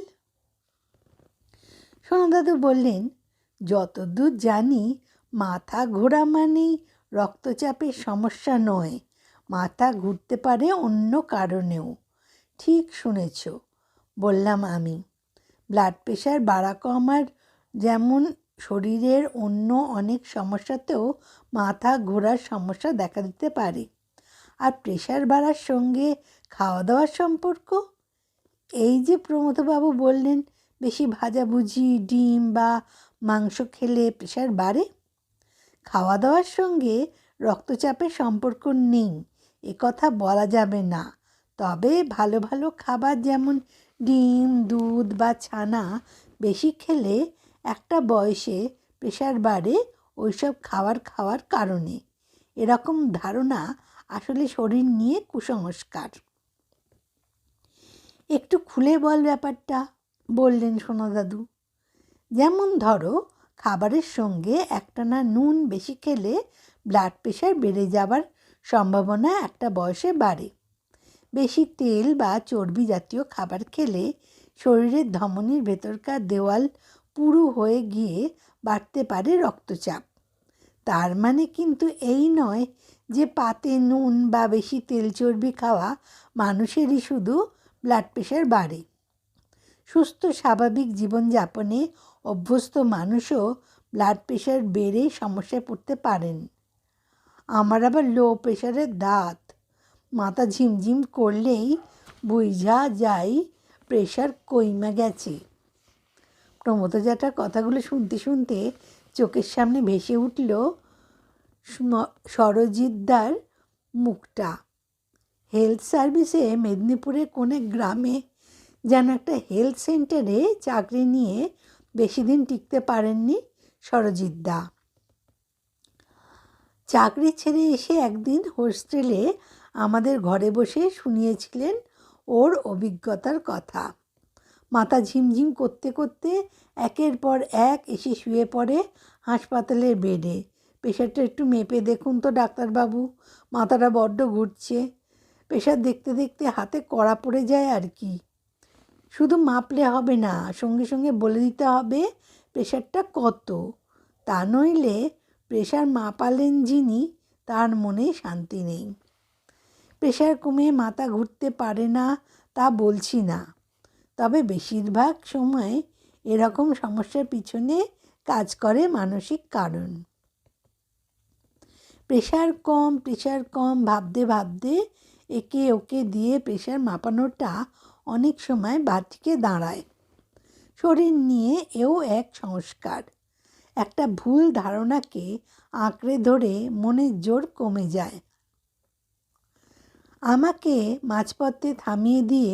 সোনা দাদু বললেন, যতদূর জানি মাথা ঘোরা মানেই রক্তচাপের সমস্যা নয়, মাথা ঘুরতে পারে অন্য কারণেও। ঠিক শুনেছ, বললাম আমি। ব্লাড প্রেশার বাড়া কমার যেমন শরীরের অন্য অনেক সমস্যাতেও মাথা ঘোরার সমস্যা দেখা দিতে পারে। আর প্রেশার বাড়ার সঙ্গে খাওয়া দাওয়ার সম্পর্ক? এই যে প্রমথবাবু বললেন বেশি ভাজাভুজি ডিম বা মাংস খেলে প্রেশার বাড়ে, খাওয়া দাওয়ার সঙ্গে রক্তচাপের সম্পর্ক নেই এ কথা বলা যাবে না। তবে ভালো ভালো খাবার যেমন ডিম দুধ বা ছানা বেশি খেলে একটা বয়সে প্রেশার বাড়ে ওইসব খাওয়ার কারণে। এরকম ধারণা আসলে শরীর নিয়ে কুসংস্কার। একটু খুলে বল ব্যাপারটা, বললেন সোনা দাদু। যেমন ধরো, খাবারের সঙ্গে একটানা নুন বেশি খেলে ব্লাড প্রেশার বেড়ে যাবার সম্ভাবনা একটা বয়সে বাড়ে। বেশি তেল বা চর্বি জাতীয় খাবার খেলে শরীরের ধমনির ভেতরকার দেওয়াল পুরু হয়ে গিয়ে বাড়তে পারে রক্তচাপ। তার মানে কিন্তু এই নয় যে পাতে নুন বা বেশি তেল চর্বি খাওয়া মানুষেরই শুধু ব্লাড প্রেশার বাড়ে। সুস্থ স্বাভাবিক জীবনযাপনে অভ্যস্ত মানুষও ব্লাড প্রেশার বেড়ে সমস্যায় পড়তে পারেন। আমার আবার লো প্রেশারের দাঁত, মাথা ঝিমঝিম করলেই বুঝা যায় প্রেশার কইমা গেছে। প্রমথ জ্যাঠার কথাগুলো শুনতে শুনতে চোখের সামনে ভেসে উঠল সরজিৎদার মুখটা। হেলথ সার্ভিসে মেদিনীপুরের কোন গ্রামে যেন একটা হেলথ সেন্টারে চাকরি নিয়ে বেশি দিন টিকতে পারেননি সরজিৎদা। চাকরি ছেড়ে এসে একদিন হোস্টেলে আমাদের ঘরে বসে শুনিয়েছিলেন ওর অভিজ্ঞতার কথা। মাথা ঝিমঝিম করতে করতে একের পর এক এসে শুয়ে পড়ে হাসপাতালের বেডে। প্রেশারটা একটু মেপে দেখুন তো ডাক্তারবাবু, মাথাটা বড্ড ঘুরছে। প্রেশার দেখতে দেখতে হাতে কড়া পড়ে যায় আর কি। শুধু মাপলে হবে না, সঙ্গে সঙ্গে বলে দিতে হবে প্রেশারটা কত। তা নইলে প্রেশার মাপালেন যিনি, তার মনে শান্তি নেই। প্রেশার কমে মাথা ঘুরতে পারে না তা বলছি না, তবে বেশিরভাগ সময় এরকম সমস্যার পিছনে কাজ করে মানসিক কারণ। প্রেশার কম ভাবতে ভাবতে একে ওকে দিয়ে প্রেশার মাপানোটা অনেক সময় বাতিকে দাঁড়ায়। শরীর নিয়ে এও এক সংস্কার। একটা ভুল ধারণাকে আঁকড়ে ধরে মনের জোর কমে যায়। আমাকে মাঝপথে থামিয়ে দিয়ে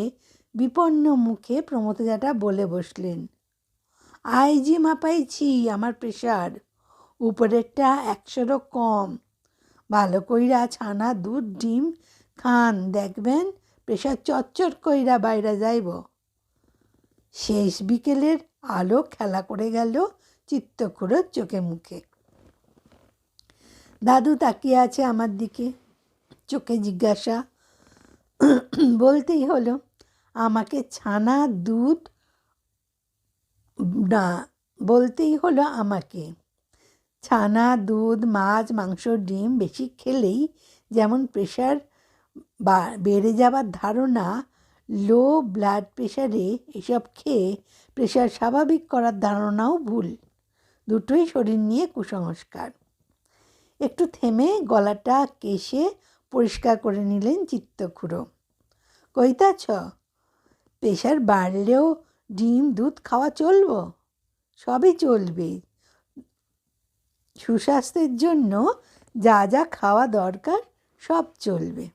বিপন্ন মুখে প্রমথজাটা বলে বসলেন, আইজি মাপাইছি আমার প্রেশার, উপরেরটা 100-ও কম। ভালো কইরা ছানা দুধ ডিম খান, দেখবেন প্রেশার চচ্চর কইরা বাইরে যাইব। শেষ বিকেলের আলো খেলা করে গেল চিত্তখুড়োর চোখে মুখে। দাদু তাকিয়ে আছে আমার দিকে, চোখে জিজ্ঞাসা। বলতেই হলো, আমাকে ছানা দুধ না বলতেই হলো আমাকে ছানা দুধ মাছ মাংস ডিম বেশি খেলেই যেমন প্রেশার বেড়ে যাবার ধারণা, লো ব্লাড প্রেশারে এসব খেয়ে প্রেশার স্বাভাবিক করার ধারণাও ভুল। দুটোই শরীর নিয়ে কুসংস্কার। একটু থেমে গলাটা কেশে পরিষ্কার করে নিলেন চিত্তখুড়ো। কইতাছ, প্রেশার বাড়লেও ডিম দুধ খাওয়া চলব? সবই চলবে। সুস্বাস্থ্যের জন্য যা যা খাওয়া দরকার সব চলবে।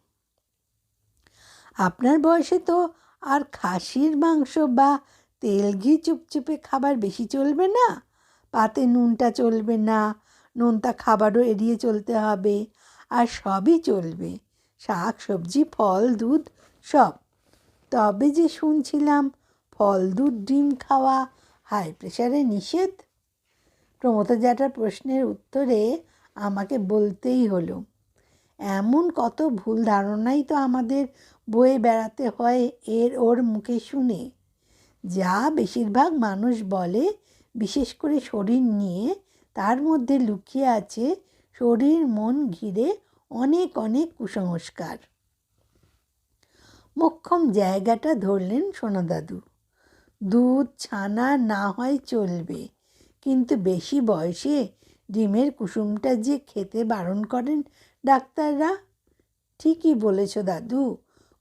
আপনার বয়সে তো আর খাসির মাংস বা তেল ঘি চুপচুপে খাবার বেশি চলবে না, পাতে নুনটা চলবে না, নোনতা খাবারও এড়িয়ে চলতে হবে, আর সবই চলবে, শাক সবজি ফল দুধ সব। তবে যে শুনছিলাম ফল দুধ ডিম খাওয়া হাই প্রেশারে নিষেধ। প্রমথজাটার প্রশ্নের উত্তরে আমাকে বলতেই হলো, এমন কত ভুল ধারণাই তো আমাদের বয়ে বেড়াতে হয় ওর মুখে শুনে। যা বেশিরভাগ মানুষ বলে, বিশেষ করে শরীর নিয়ে, তার মধ্যে লুকিয়ে আছে শরীর মন ঘিরে অনেক অনেক কুসংস্কার। মোক্ষম জায়গাটা ধরলেন সোনাদাদু। দুধ ছানা না হয় চলবে, কিন্তু বেশি বয়সে ডিমের কুসুমটা যে খেতে বারণ করেন ডাক্তাররা। ঠিকই বলেছ দাদু,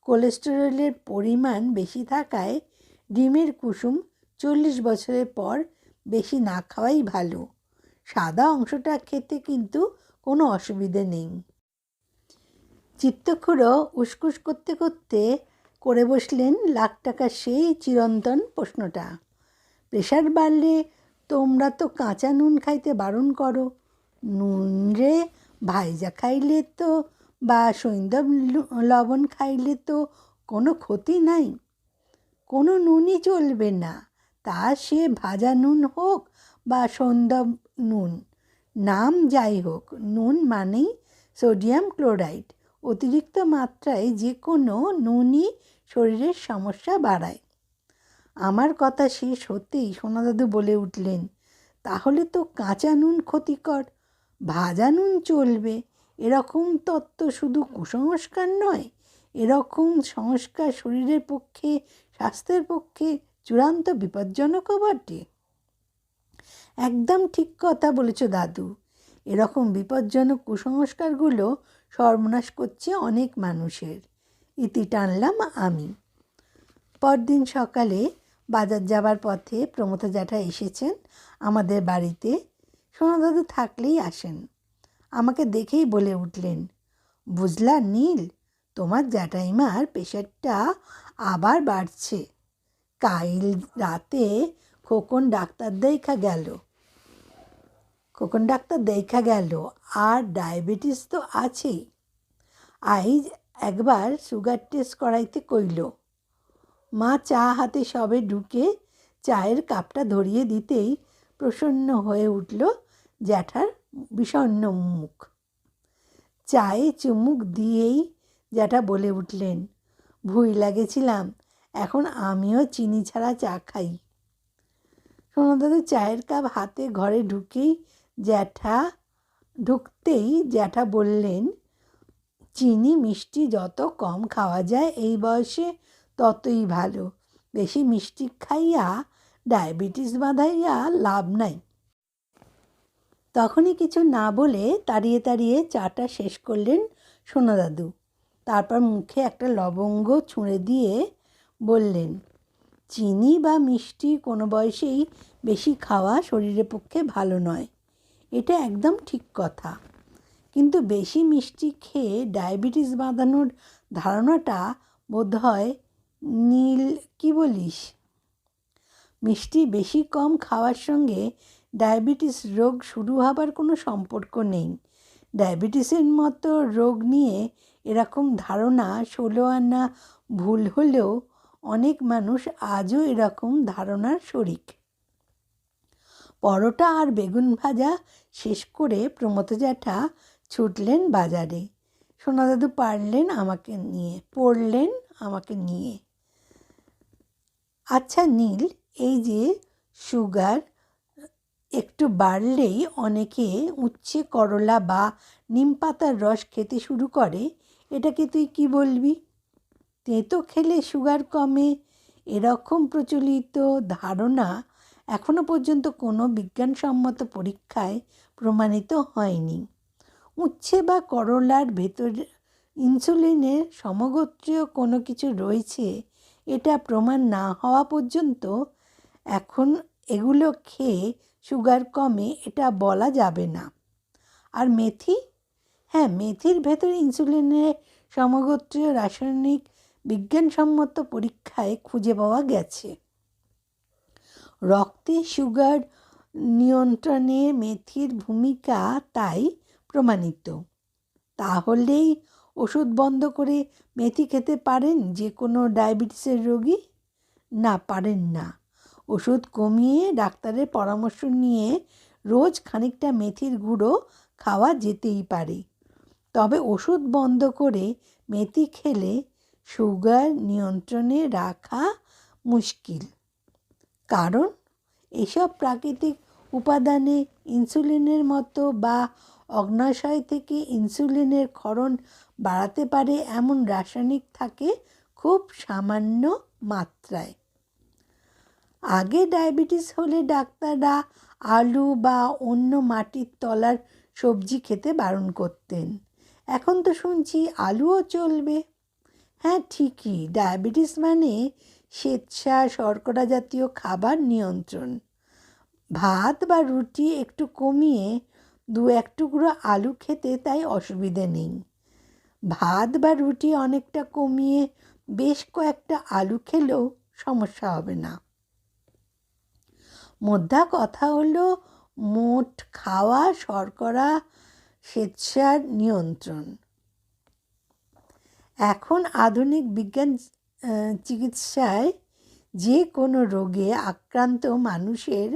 কোলেস্টেরলের পরিমাণ বেশি থাকায় ডিমের কুসুম 40 বছরের পর বেশি না খাওয়াই ভালো। সাদা অংশটা খেতে কিন্তু কোনো অসুবিধে নেই। চিত্তখুড়ো উসকুস করতে করতে করে বসলেন লাখ টাকার সেই চিরন্তন প্রশ্নটা। প্রেশার বাড়লে তোমরা তো কাঁচা নুন খাইতে বারণ করো, নুন রে ভাইজা খাইলে তো বা সৈন্দব লবণ খাইলে তো কোনো ক্ষতি নাই। কোনো নুনই চলবে না, তা সে ভাজা নুন হোক বা সৈন্দব নুন, নাম যাই হোক, নুন মানেই সোডিয়াম ক্লোরাইড। অতিরিক্ত মাত্রায় যে কোনো নুনই শরীরের সমস্যা বাড়ায়। আমার কথা শেষ হতেই সোনাদাদু বলে উঠলেন, তাহলে তো কাঁচা নুন ক্ষতিকর, ভাজা নুন চলবে। এরকম তত্ত্ব শুধু কুসংস্কার নয়, এরকম সংস্কার শরীরের পক্ষে স্বাস্থ্যের পক্ষে চূড়ান্ত বিপজ্জনকও বটে। একদম ঠিক কথা বলেছ দাদু। এরকম বিপজ্জনক কুসংস্কারগুলো সর্বনাশ করছে অনেক মানুষের। ইতি টানলাম আমি। পরদিন সকালে বাজার যাবার পথে প্রমথ জ্যাঠা এসেছেন আমাদের বাড়িতে। সোনাদাদু থাকলেই আসেন। আমাকে দেখেই বলে উঠলেন, বুঝলা নীল, তোমার জ্যাঠাইমার প্রেশারটা আবার বাড়ছে। কাল রাতে খোকন ডাক্তার দেখা গেল, আর ডায়াবেটিস তো আছেই। আইজ একবার সুগার টেস্ট করাইতে কইল। মা চা হাতে সবে ঢুকে চায়ের কাপটা ধরিয়ে দিতেই প্রসন্ন হয়ে উঠল জ্যাঠার বিষণ্ণ মুখ। চায়ে চুমুক দিয়েই জ্যাঠা বলে উঠলেন, ভুই লাগেছিলাম এখন আমিও চিনি ছাড়া চা খাই। সোনা দাদু চায়ের কাপ হাতে ঘরে ঢুকতেই জ্যাঠা বললেন, চিনি মিষ্টি যত কম খাওয়া যায় এই বয়সে ততই ভালো। বেশি মিষ্টি খাইয়া ডায়াবেটিস বাঁধাইয়া লাভ নাই। তখনই কিছু না বলে তাড়িয়ে তাড়িয়ে চাটা শেষ করলেন সোনা দাদু। তারপর মুখে একটা লবঙ্গ ছুঁড়ে দিয়ে বললেন, চিনি বা মিষ্টি কোনো বয়সেই বেশি খাওয়া শরীরের পক্ষে ভালো নয়, এটা একদম ঠিক কথা। কিন্তু বেশি মিষ্টি খেয়ে ডায়াবেটিস বাঁধানোর ধারণাটা বোধহয় নীল, কি বলিস? মিষ্টি বেশি কম খাওয়ার সঙ্গে ডায়াবেটিস রোগ শুরু হবার কোনো সম্পর্ক নেই। ডায়াবেটিসের মতো রোগ নিয়ে এরকম ধারণা 16 আনা ভুল হলেও অনেক মানুষ আজও এরকম ধারণার শরিক। পরোটা আর বেগুন ভাজা শেষ করে প্রমথ জ্যাঠা ছুটলেন বাজারে। সোনা দাদু পড়লেন আমাকে নিয়ে। আচ্ছা নীল, এই যে সুগার একটু বাড়লেই অনেকে উচ্ছে করলা বা নিম পাতার রস খেতে শুরু করে, এটাকে তুই কি বলবি? তেঁতো খেলে সুগার কমে, এরকম প্রচলিত ধারণা এখনো পর্যন্ত কোনো বিজ্ঞানসম্মত পরীক্ষায় প্রমাণিত হয়নি। উচ্ছে বা করলার ভেতর ইনসুলিনের সমগোত্রীয় কোনো কিছু রয়েছে এটা প্রমাণ না হওয়া পর্যন্ত এখন এগুলো খেয়ে সুগার কমে এটা বলা যাবে না। আর মেথি? হ্যাঁ, মেথির ভেতরে ইনসুলিনের সমগোত্রীয় রাসায়নিক বিজ্ঞানসম্মত পরীক্ষায় খুঁজে পাওয়া গেছে। রক্তে সুগার নিয়ন্ত্রণে মেথির ভূমিকা তাই প্রমাণিত। তাহলেই ওষুধ বন্ধ করে মেথি খেতে পারেন যে কোনো ডায়াবেটিসের রোগী? না, পারেন না। ওষুধ কমিয়ে ডাক্তারের পরামর্শ নিয়ে রোজ খানিকটা মেথির গুঁড়ো খাওয়া যেতেই পারে। তবে ওষুধ বন্ধ করে মেথি খেলে সুগার নিয়ন্ত্রণে রাখা মুশকিল। কারণ এসব প্রাকৃতিক উপাদানে ইনসুলিনের মতো বা অগ্ন্যাশয় থেকে ইনসুলিনের ক্ষরণ বাড়াতে পারে এমন রাসায়নিক থাকে খুব সামান্য মাত্রায়। আগে ডায়াবেটিস হলে ডাক্তাররা আলু বা অন্য মাটির তলার সবজি খেতে বারণ করতেন। এখন তো শুনছি আলুও চলবে। হ্যাঁ ঠিকই, ডায়াবেটিস মানে স্বেচ্ছা শর্করা জাতীয় খাবার নিয়ন্ত্রণ। ভাত বা রুটি একটু কমিয়ে 2-1 টুকরো আলু খেতে তাই অসুবিধে নেই। ভাত বা রুটি অনেকটা কমিয়ে বেশ কয়েকটা আলু খেলেও সমস্যা হবে না। মোদ্দা কথা হলো মোট খাওয়া শর্করা স্বেচ্ছার নিয়ন্ত্রণ। এখন আধুনিক বিজ্ঞান চিকিৎসায় যে কোনো রোগে আক্রান্ত মানুষের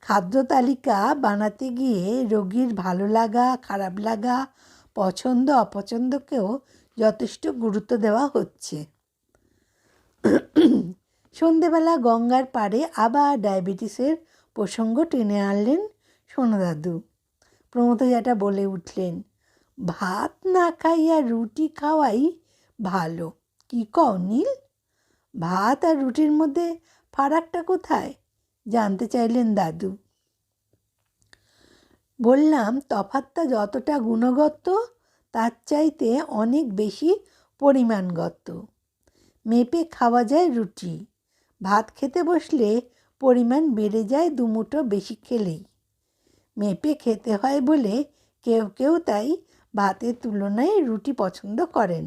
খাদ্য তালিকা বানাতে গিয়ে রোগীর ভালো লাগা খারাপ লাগা পছন্দ অপছন্দকেও যথেষ্ট গুরুত্ব দেওয়া হচ্ছে। সন্ধেবেলা গঙ্গার পাড়ে আবার ডায়াবেটিসের প্রসঙ্গ টেনে আনলেন সোনা দাদু। প্রমথ জ্যাঠা বলে উঠলেন, ভাত না খাইয়া রুটি খাওয়াই ভালো। কি কও নীল? ভাত আর রুটির মধ্যে ফারাকটা কোথায়? জানতে চাইলেন দাদু। বললাম, তফাৎটা যতটা গুণগত তার চাইতে অনেক বেশি পরিমাণগত। মেপে খাওয়া যায় রুটি, ভাত খেতে বসলে পরিমাণ বেড়ে যায় 2 মুঠো বেশি খেলেই। মেপে খেতে হয় বলে কেউ কেউ তাই ভাতের তুলনায় রুটি পছন্দ করেন।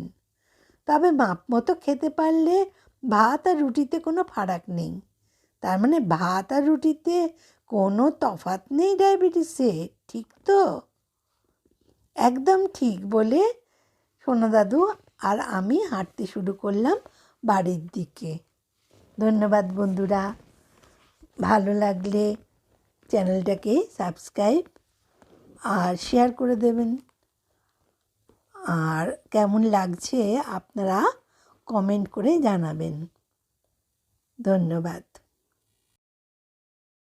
তবে মাপ মতো খেতে পারলে ভাত আর রুটিতে কোনো ফারাক নেই। তার মানে ভাত আর রুটিতে কোনো তফাৎ নেই ডায়াবেটিসে, ঠিক তো? একদম ঠিক বলে সোনা দাদু আর আমি হাঁটতে শুরু করলাম বাড়ির দিকে। ধন্যবাদ বন্ধুরা। ভালো লাগলে চ্যানেলটাকে সাবস্ক্রাইব আর শেয়ার করে দেবেন। আর কেমন লাগছে আপনারা কমেন্ট করে জানাবেন। ধন্যবাদ।